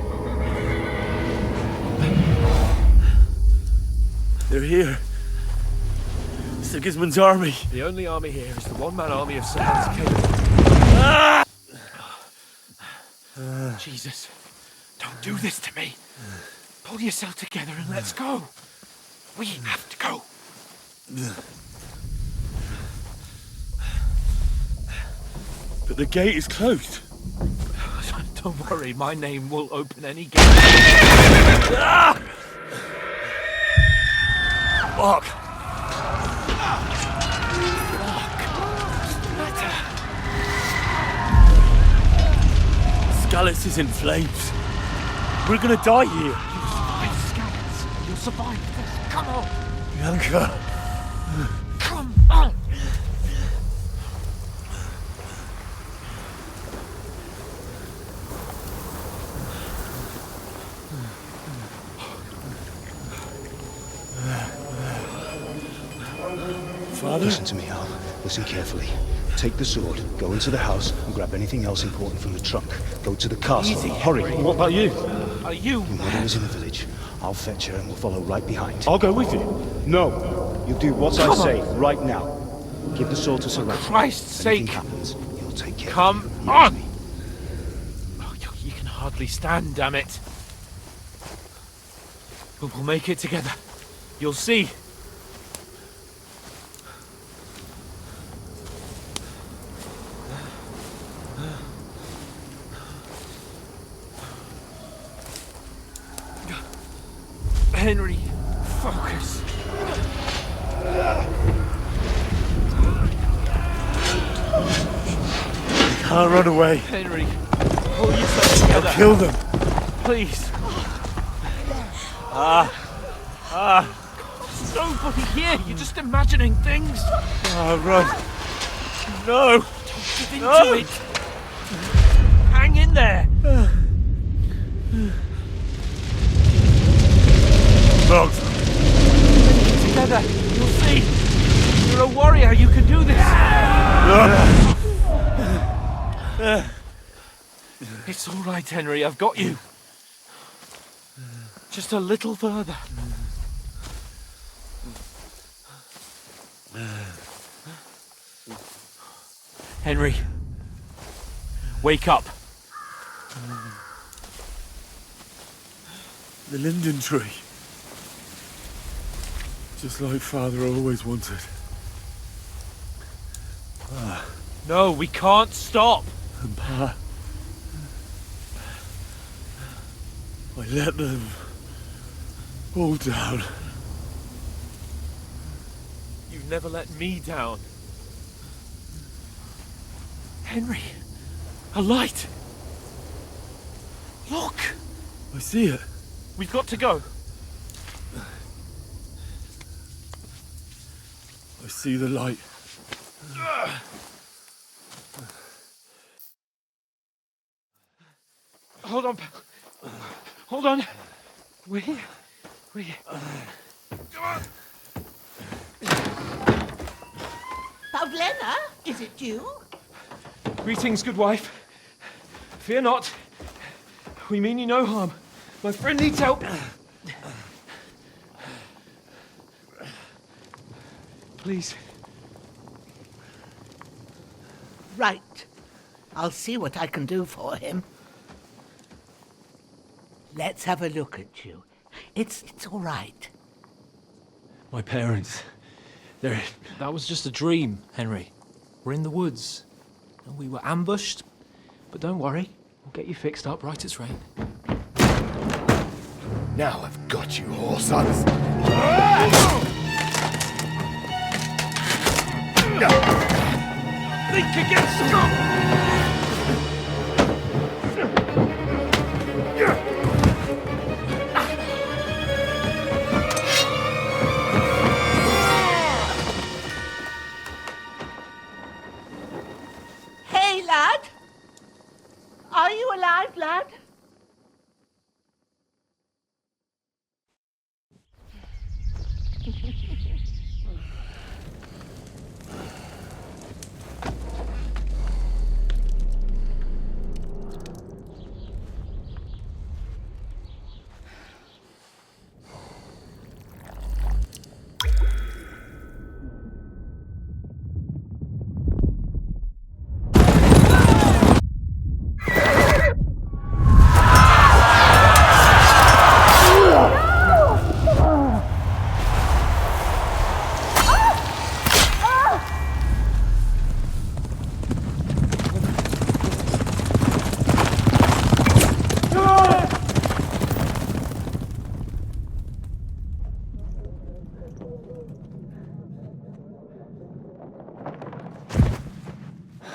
They're here. Sigismund's army. The only army here is the one-man army of Sir Hans Cape. Jesus, don't do this to me. Pull yourself together and let's go. We have to go. But the gate is closed. Don't worry, my name will open any gate. Fuck! Skalitz is in flames. We're gonna die here. You'll survive, Skalitz. You'll survive this. Come on. Bianca. Come on. Father? Listen to me, Al. Listen carefully. Take the sword, go into the house, and grab anything else important from the trunk. Go to the castle. Easy, Hurry. Henry. What about you? Are you? Your mother is in the village. I'll fetch her and we'll follow right behind. I'll go with you. No. You do what I say right now. Give the sword to Sir Ralph. For Christ's If anything sake. happens, you'll take care Come of it. on. Oh, you can hardly stand, damn it. But we'll make it together. You'll see. Henry, focus. Can't run away. Henry, pull yourself together. I'll kill them. Please. There's nobody here. You're just imagining things. Run. No. Don't give into it. Hang in there. Dogs. Together, you'll see. You're a warrior. You can do this. It's all right, Henry. I've got you. Just a little further. Henry, wake up. The linden tree. Just like Father always wanted. No, we can't stop. And Pa, I let them all down. You've never let me down. Henry, a light. Look. I see it. We've got to go. I see the light. Hold on. Hold on. We're here. We're here. Come on. Pavlena, is it you? Greetings, good wife. Fear not. We mean you no harm. My friend needs help. Please. Right. I'll see what I can do for him. Let's have a look at you. It's all right. My parents. They're... That was just a dream, Henry. We're in the woods. And we were ambushed. But don't worry. We'll get you fixed up right as rain. Now I've got you, whore sons. Think against Scott! Hey, lad! Are you alive, lad?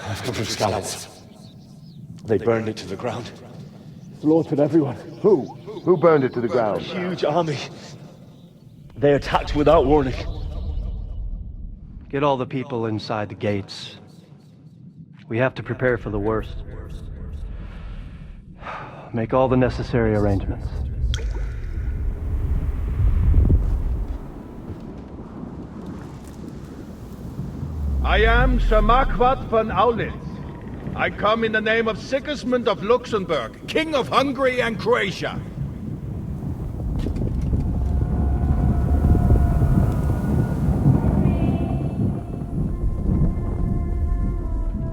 I've come from Skalitz. They burned it to the ground. Slaughtered everyone. Who? Who burned it to the ground? A huge army. They attacked without warning. Get all the people inside the gates. We have to prepare for the worst. Make all the necessary arrangements. I am Sir Marquardt von Aulitz. I come in the name of Sigismund of Luxembourg, King of Hungary and Croatia.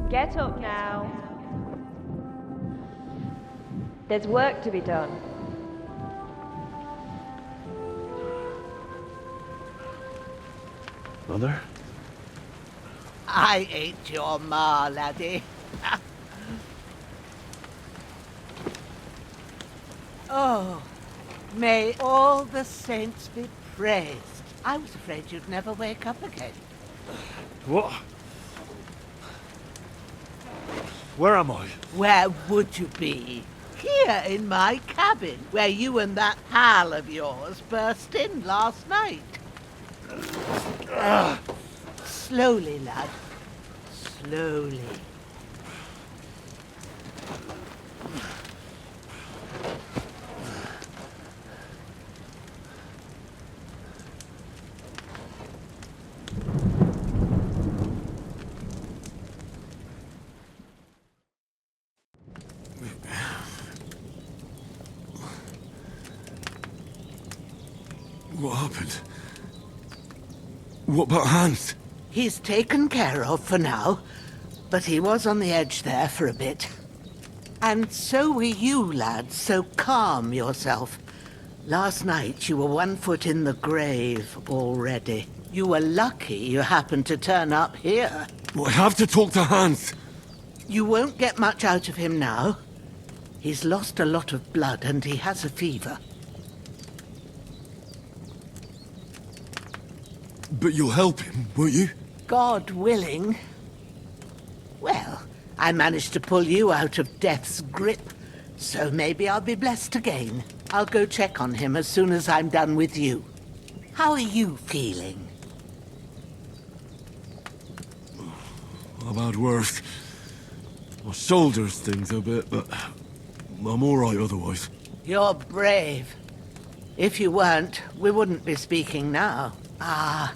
Get up now. There's work to be done. Mother? I ain't your ma, laddie. Oh, may all the saints be praised. I was afraid you'd never wake up again. What? Where am I? Where would you be? Here in my cabin, where you and that pal of yours burst in last night. Slowly, lad. Slowly. What happened? What about Hans? He's taken care of for now, but he was on the edge there for a bit. And so were you, lad, so calm yourself. Last night you were 1 foot in the grave already. You were lucky you happened to turn up here. I have to talk to Hans. You won't get much out of him now. He's lost a lot of blood and he has a fever. But you'll help him, won't you? God willing. Well, I managed to pull you out of death's grip, so maybe I'll be blessed again. I'll go check on him as soon as I'm done with you. How are you feeling? I've had worse. My shoulder stings a bit, but I'm all right otherwise. You're brave. If you weren't, we wouldn't be speaking now. Ah,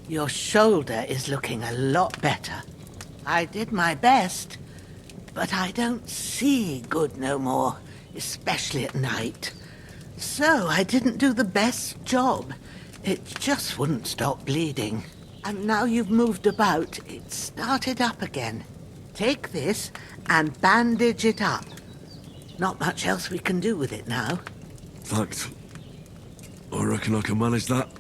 your shoulder is looking a lot better. I did my best, but I don't see good no more, especially at night. So I didn't do the best job. It just wouldn't stop bleeding. And now you've moved about, it started up again. Take this and bandage it up. Not much else we can do with it now. Thanks. I reckon I can manage that.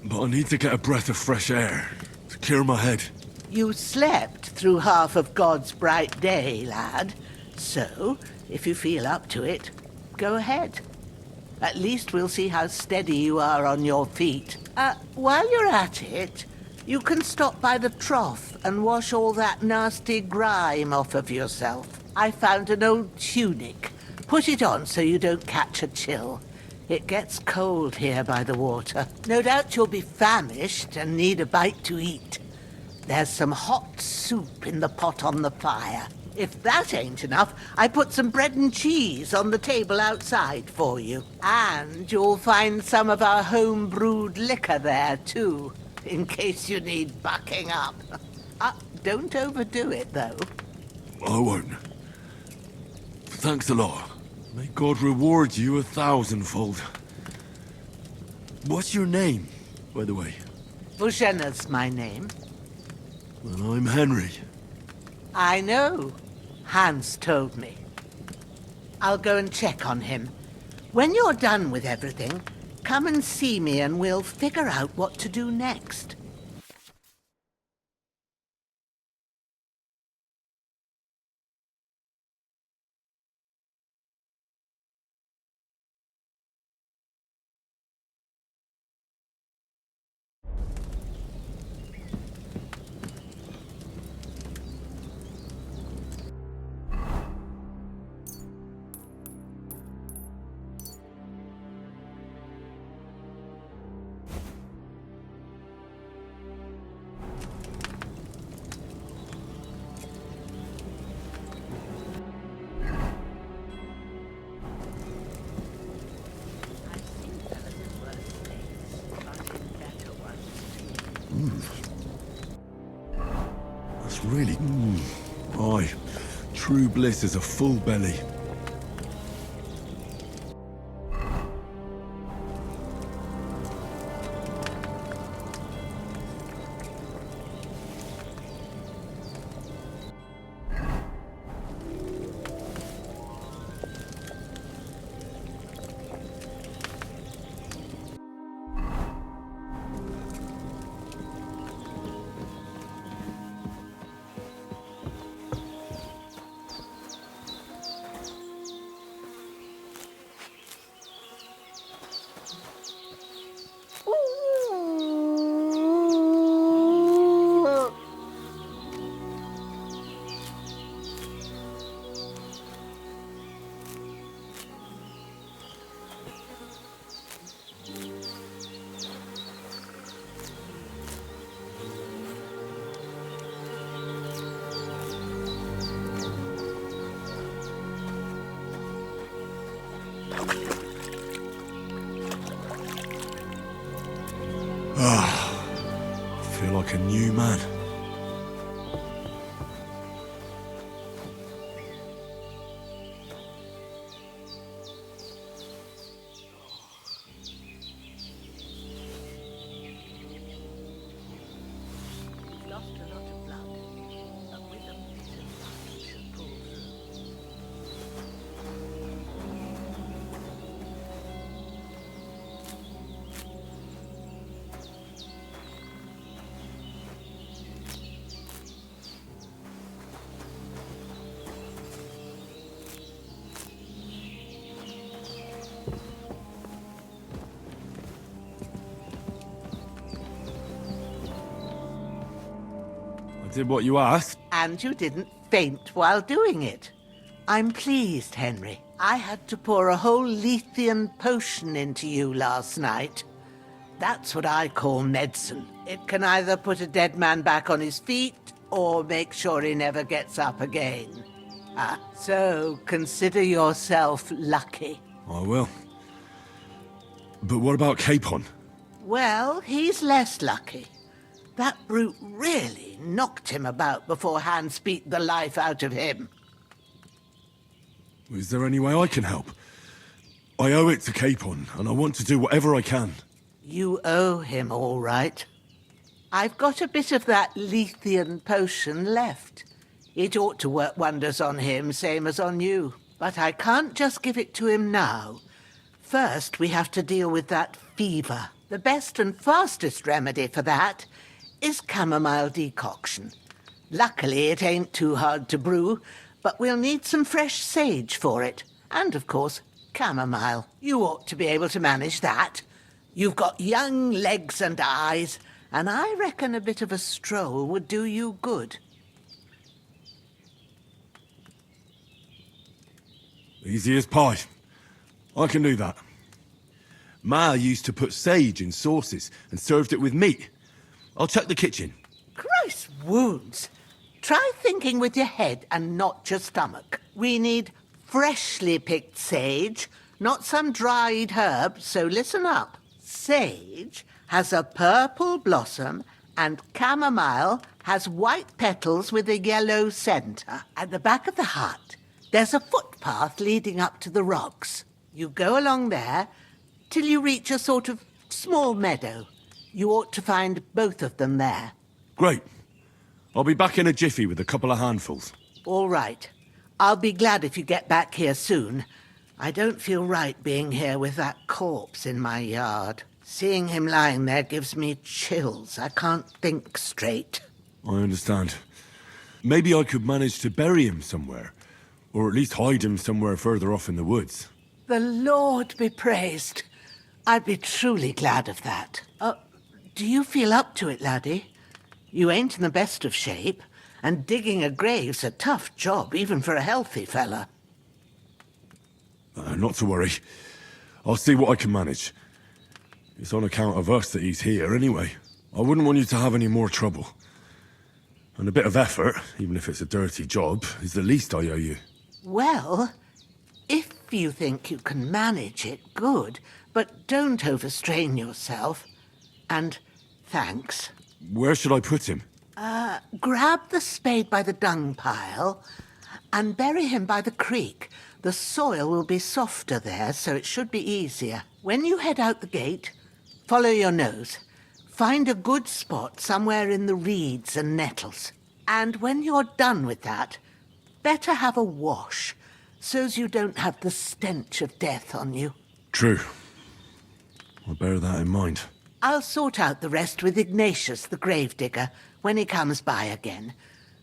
But I need to get a breath of fresh air to clear my head. You slept through half of God's bright day, lad. So, if you feel up to it, go ahead. At least we'll see how steady you are on your feet. While you're at it, you can stop by the trough and wash all that nasty grime off of yourself. I found an old tunic. Put it on so you don't catch a chill. It gets cold here by the water. No doubt you'll be famished and need a bite to eat. There's some hot soup in the pot on the fire. If that ain't enough, I put some bread and cheese on the table outside for you. And you'll find some of our home-brewed liquor there, too. in case you need bucking up. Don't overdo it, though. I won't. Thanks a lot. May God reward you 1,000-fold. What's your name, by the way? Bohemia's my name. Well, I'm Henry. I know. Hans told me. I'll go and check on him. When you're done with everything, come and see me and we'll figure out what to do next. That's really... Aye. True bliss is a full belly. I feel like a new man. Lost a lot of blood, but with a bit of luck you should pull through. I did what you asked. And you didn't faint while doing it. I'm pleased, Henry. I had to pour a whole Lethean potion into you last night. That's what I call medicine. It can either put a dead man back on his feet or make sure he never gets up again. So consider yourself lucky. I will. But what about Capon? Well, he's less lucky. That brute really knocked him about before Hans beat the life out of him. Is there any way I can help? I owe it to Capon, and I want to do whatever I can. You owe him, all right. I've got a bit of that Lethean potion left. It ought to work wonders on him, same as on you. But I can't just give it to him now. First, we have to deal with that fever. The best and fastest remedy for that is chamomile decoction. Luckily, it ain't too hard to brew, but we'll need some fresh sage for it. And, of course, chamomile. You ought to be able to manage that. You've got young legs and eyes, and I reckon a bit of a stroll would do you good. Easy as pie. I can do that. Ma used to put sage in sauces and served it with meat. I'll check the kitchen. Christ wounds! Try thinking with your head and not your stomach. We need freshly picked sage, not some dried herb, so listen up. Sage has a purple blossom and chamomile has white petals with a yellow centre. At the back of the hut, there's a footpath leading up to the rocks. You go along there till you reach a sort of small meadow. You ought to find both of them there. Great. I'll be back in a jiffy with a couple of handfuls. All right. I'll be glad if you get back here soon. I don't feel right being here with that corpse in my yard. Seeing him lying there gives me chills. I can't think straight. I understand. Maybe I could manage to bury him somewhere. Or at least hide him somewhere further off in the woods. The Lord be praised. I'd be truly glad of that. Do you feel up to it, laddie? You ain't in the best of shape, and digging a grave's a tough job, even for a healthy fella. Not to worry. I'll see what I can manage. It's on account of us that he's here anyway. I wouldn't want you to have any more trouble. And a bit of effort, even if it's a dirty job, is the least I owe you. Well, if you think you can manage it, good, but don't overstrain yourself. And thanks. Where should I put him? Grab the spade by the dung pile and bury him by the creek. The soil will be softer there, so it should be easier. When you head out the gate, follow your nose. Find a good spot somewhere in the reeds and nettles. And when you're done with that, better have a wash, so's you don't have the stench of death on you. True. I'll bear that in mind. I'll sort out the rest with Ignatius, the gravedigger, when he comes by again,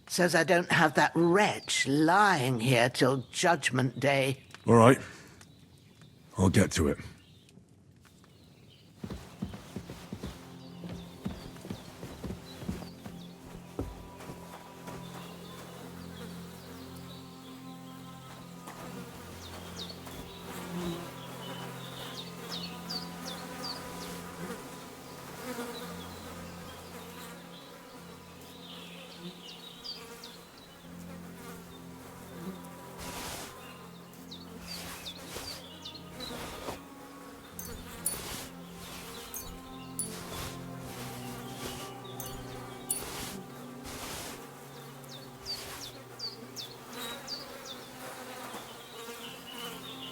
so's I don't have that wretch lying here till Judgment Day. All right. I'll get to it.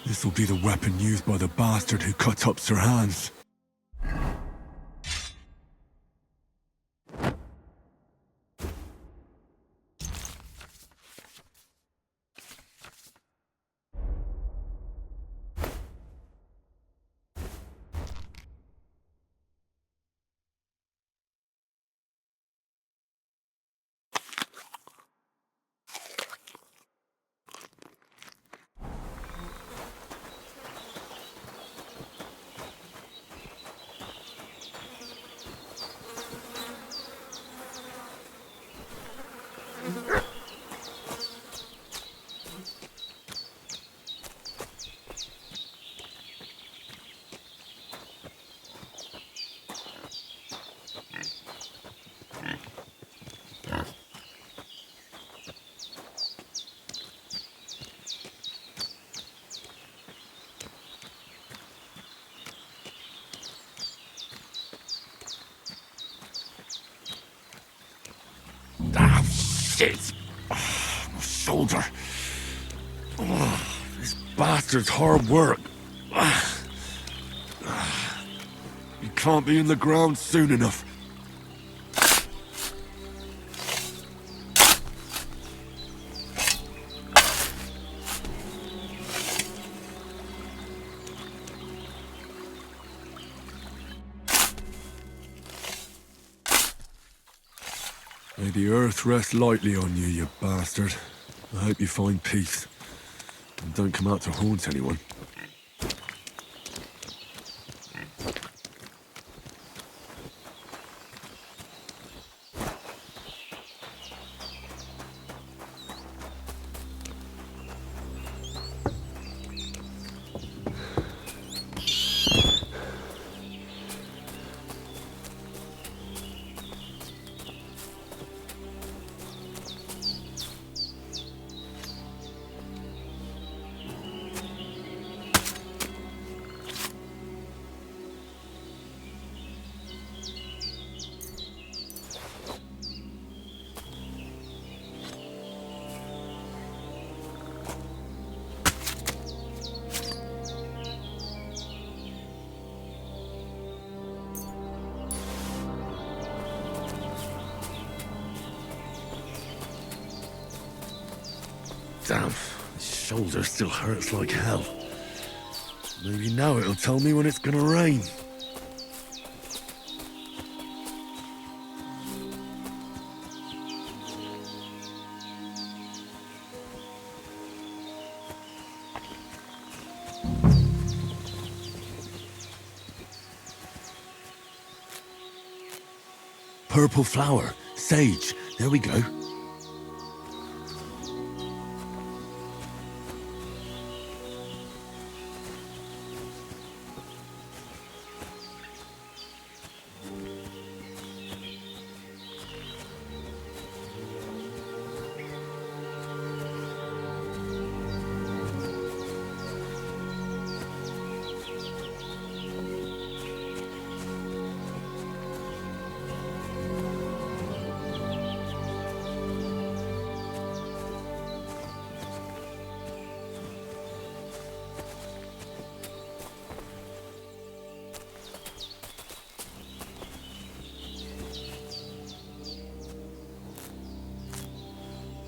This'll be the weapon used by the bastard who cut up Sir Hans. Shit! Oh, my shoulder. Oh, this bastard's hard work. You can't be in the ground soon enough. May the earth rest lightly on you, you bastard. I hope you find peace. And don't come out to haunt anyone. Damn, his shoulder still hurts like hell. Maybe now it'll tell me when it's gonna rain. Purple flower, sage, there we go.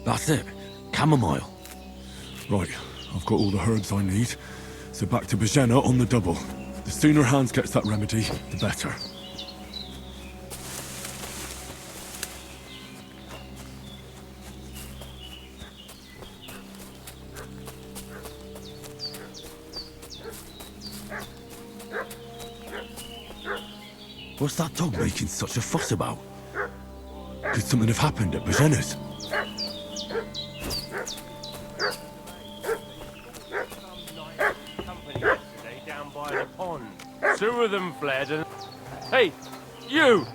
That's it. Chamomile. Right, I've got all the herbs I need. So back to Bohemia on the double. The sooner Hans gets that remedy, the better. What's that dog making such a fuss about? Could something have happened at Bohemia's? Two of them fled and... Hey, you!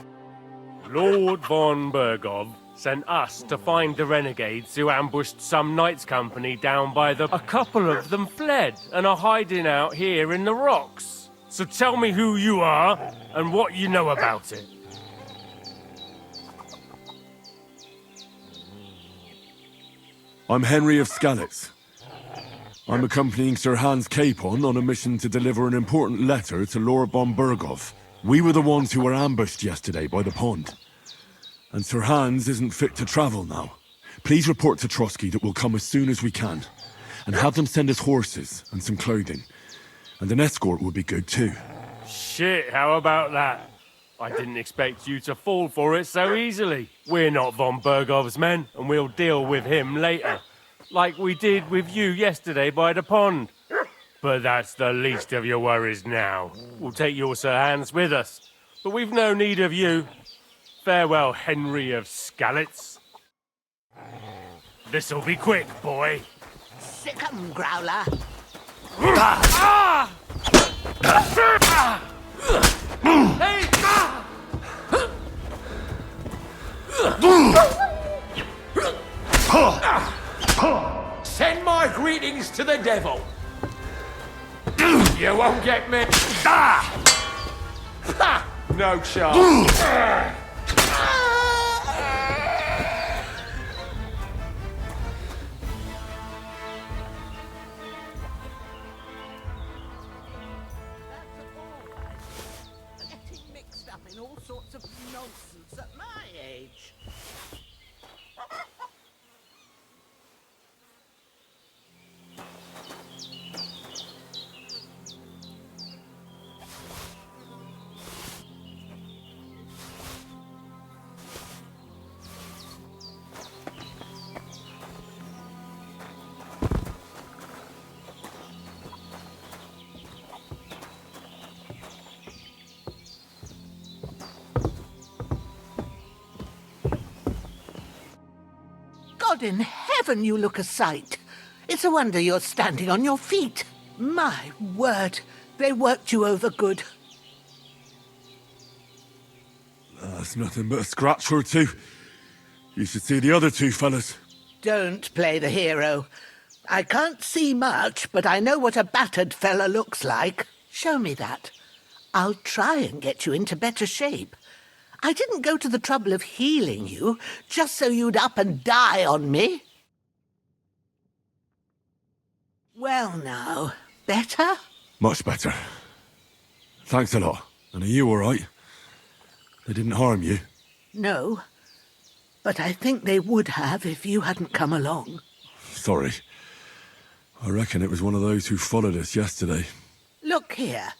Lord von Bergov sent us to find the renegades who ambushed some knights' company down by the... A couple of them fled and are hiding out here in the rocks. So tell me who you are and what you know about it. I'm Henry of Skalitz. I'm accompanying Sir Hans Capon on a mission to deliver an important letter to Lord von Bergov. We were the ones who were ambushed yesterday by the pond. And Sir Hans isn't fit to travel now. Please report to Trotsky that we'll come as soon as we can. And have them send us horses and some clothing. And an escort would be good too. Shit, how about that? I didn't expect you to fall for it so easily. We're not von Bergov's men, and we'll deal with him later. Like we did with you yesterday by the pond. But that's the least of your worries now. We'll take your Sir Hans with us. But we've no need of you. Farewell, Henry of Skalitz. This'll be quick, boy. Sick 'em, Growler. Send my greetings to the devil. You won't get me. No chance. Getting mixed up in all sorts of nonsense at my age. God in heaven, you look a sight. It's a wonder you're standing on your feet. My word, they worked you over good. That's nothing but a scratch or two. You should see the other two fellas. Don't play the hero. I can't see much, but I know what a battered fella looks like. Show me that. I'll try and get you into better shape. I didn't go to the trouble of healing you, just so you'd up and die on me. Well now, better? Much better. Thanks a lot. And are you all right? They didn't harm you? No, but I think they would have if you hadn't come along. Sorry. I reckon it was one of those who followed us yesterday. Look here.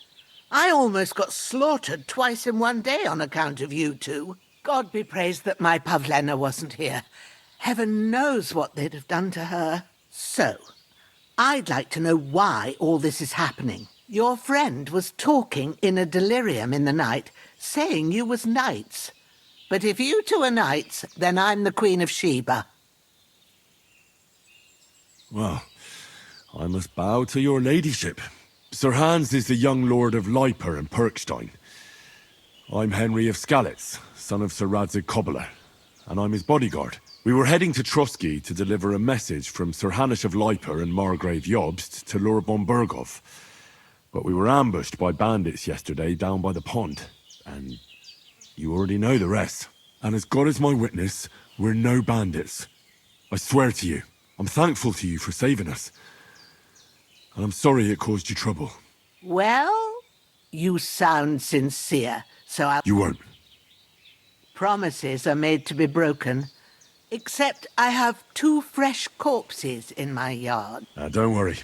I almost got slaughtered twice in one day on account of you two. God be praised that my Pavlena wasn't here. Heaven knows what they'd have done to her. So, I'd like to know why all this is happening. Your friend was talking in a delirium in the night, saying you was knights. But if you two are knights, then I'm the Queen of Sheba. Well, I must bow to your ladyship. Sir Hans is the young lord of Leiper and Perkstein. I'm Henry of Skalitz, son of Sir Radzig Cobbler, and I'm his bodyguard. We were heading to Trotsky to deliver a message from Sir Hanush of Leiper and Margrave Jobst to Lord von Berghoff. But we were ambushed by bandits yesterday down by the pond, and you already know the rest. And as God is my witness, we're no bandits. I swear to you, I'm thankful to you for saving us. And I'm sorry it caused you trouble. Well, you sound sincere, so I'll... You won't. Promises are made to be broken. Except I have 2 fresh corpses in my yard. Don't worry.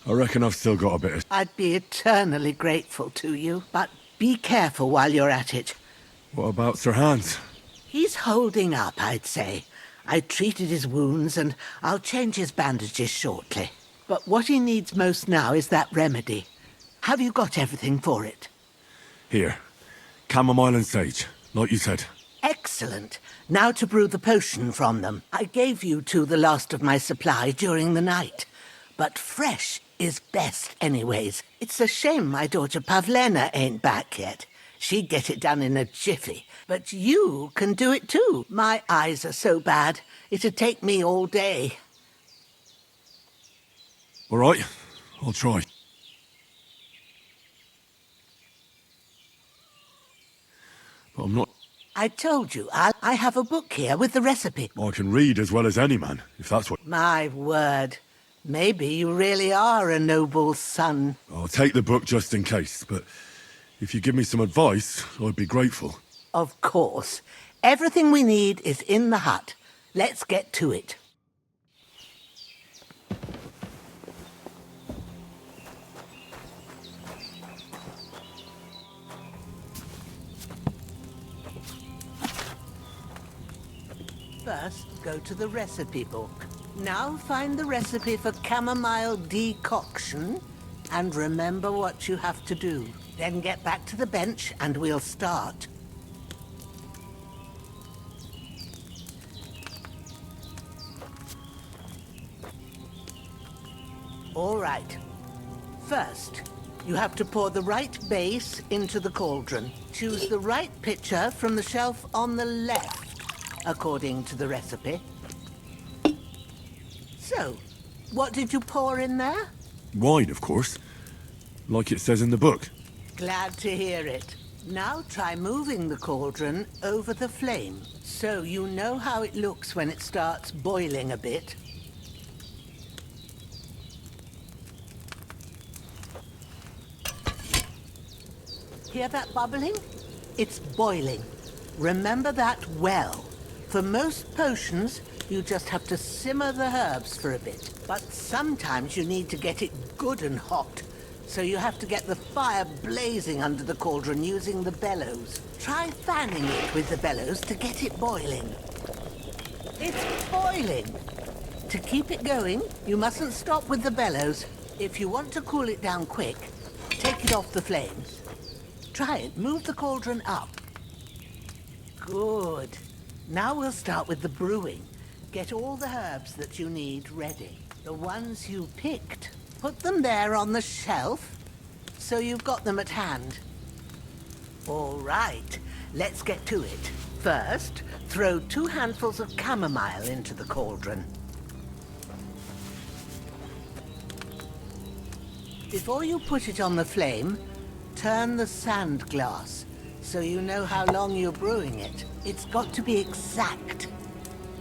I reckon I've still got a bit of... I'd be eternally grateful to you, but be careful while you're at it. What about Sir Hans? He's holding up, I'd say. I treated his wounds and I'll change his bandages shortly. But what he needs most now is that remedy. Have you got everything for it? Here. Chamomile and sage, like you said. Excellent. Now to brew the potion from them. I gave you two the last of my supply during the night. But fresh is best anyways. It's a shame my daughter Pavlena ain't back yet. She'd get it done in a jiffy. But you can do it too. My eyes are so bad, it'd take me all day. All right, I'll try. But I'm not... I told you, I have a book here with the recipe. I can read as well as any man, if that's what... My word. Maybe you really are a noble son. I'll take the book just in case, but if you give me some advice, I'd be grateful. Of course. Everything we need is in the hut. Let's get to it. First, go to the recipe book. Now find the recipe for chamomile decoction and remember what you have to do. Then get back to the bench and we'll start. All right. First, you have to pour the right base into the cauldron. Choose the right pitcher from the shelf on the left, according to the recipe. So, what did you pour in there? Wine, of course. Like it says in the book. Glad to hear it. Now try moving the cauldron over the flame, so you know how it looks when it starts boiling a bit. Hear that bubbling? It's boiling. Remember that well. For most potions, you just have to simmer the herbs for a bit. But sometimes you need to get it good and hot. So you have to get the fire blazing under the cauldron using the bellows. Try fanning it with the bellows to get it boiling. It's boiling! To keep it going, you mustn't stop with the bellows. If you want to cool it down quick, take it off the flames. Try it. Move the cauldron up. Good. Now we'll start with the brewing. Get all the herbs that you need ready. The ones you picked. Put them there on the shelf, so you've got them at hand. All right, let's get to it. First, throw 2 handfuls of chamomile into the cauldron. Before you put it on the flame, turn the sand glass, so you know how long you're brewing it. It's got to be exact.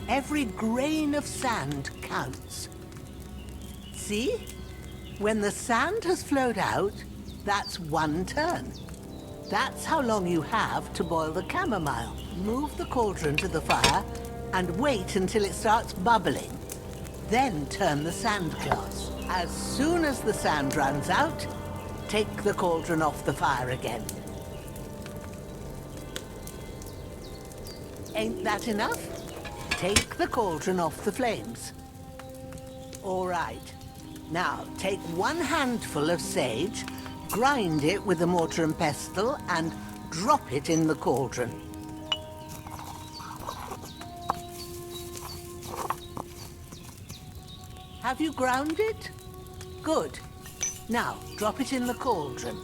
Every grain of sand counts. See? When the sand has flowed out, that's 1 turn. That's how long you have to boil the chamomile. Move the cauldron to the fire and wait until it starts bubbling. Then turn the sand glass. As soon as the sand runs out, take the cauldron off the fire again. Ain't that enough? Take the cauldron off the flames. All right. Now, take 1 handful of sage, grind it with a mortar and pestle, and drop it in the cauldron. Have you ground it? Good. Now, drop it in the cauldron.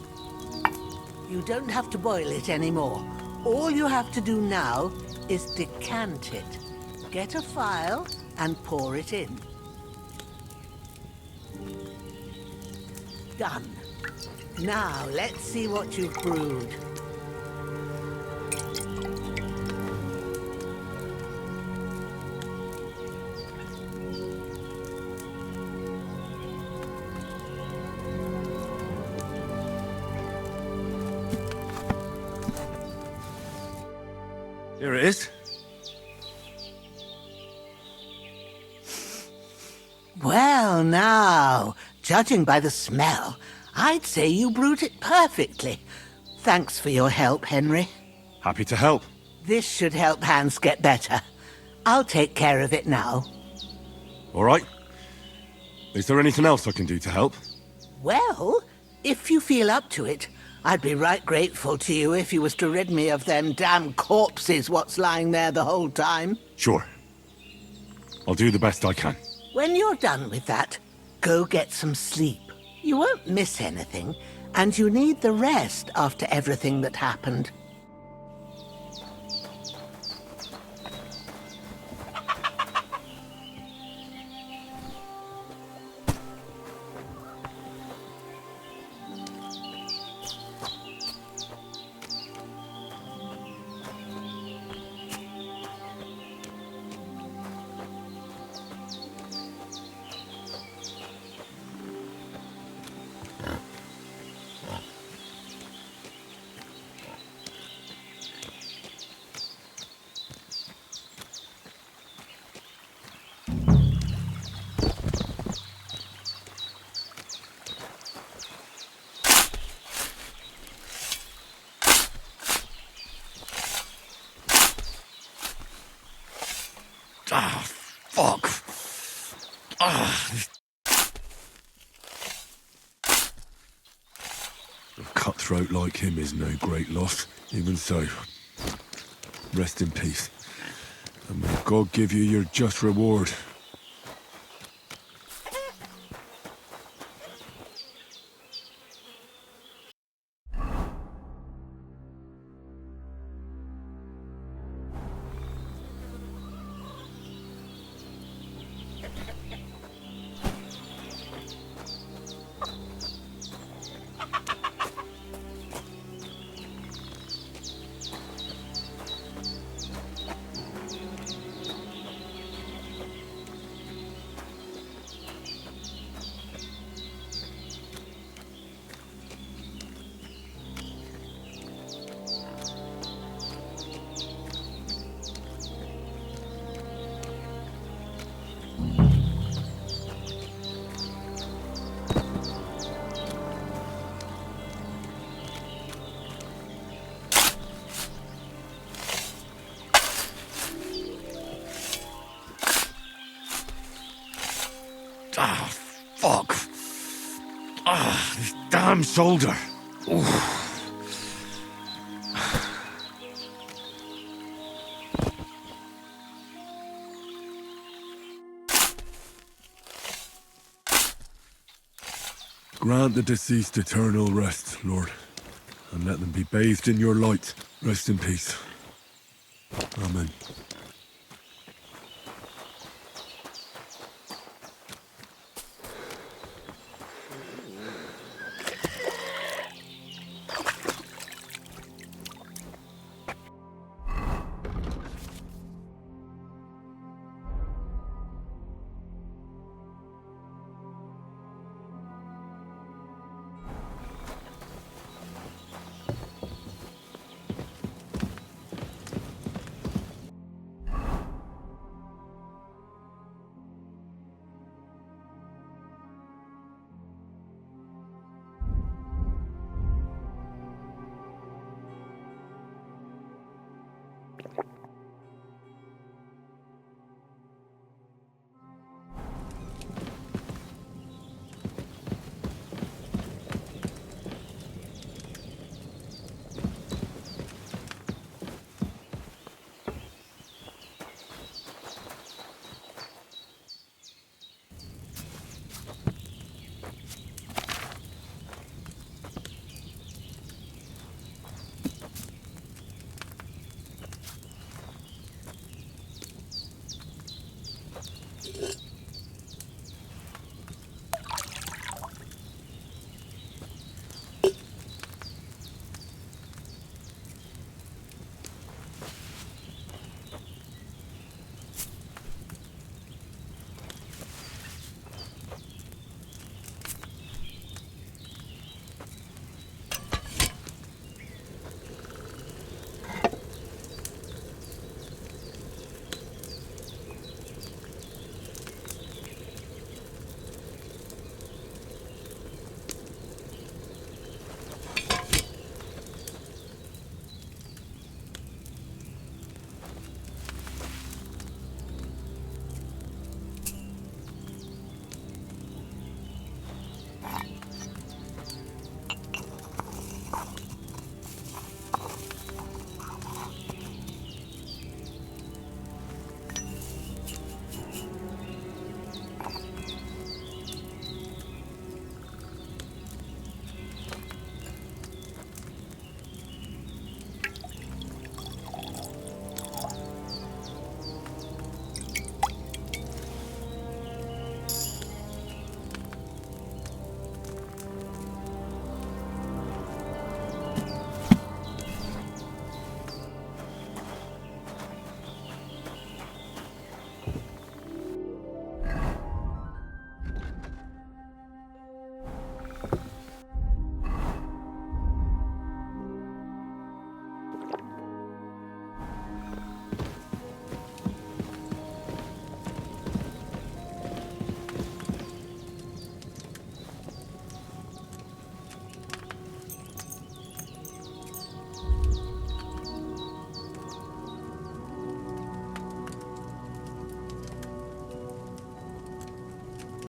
You don't have to boil it anymore. All you have to do now is decant it. Get a phial and pour it in. Done. Now, let's see what you've brewed. Here it is. Well, now, judging by the smell, I'd say you brewed it perfectly. Thanks for your help, Henry. Happy to help. This should help Hans get better. I'll take care of it now. All right. Is there anything else I can do to help? Well, if you feel up to it, I'd be right grateful to you if you was to rid me of them damn corpses what's lying there the whole time. Sure. I'll do the best I can. When you're done with that, go get some sleep. You won't miss anything, and you need the rest after everything that happened. Ah, fuck. Ah. A cutthroat like him is no great loss. Even so, rest in peace. And may God give you your just reward. Ah, fuck. Ah, this damn shoulder. Oof. Grant the deceased eternal rest, Lord, and let them be bathed in your light. Rest in peace. Amen.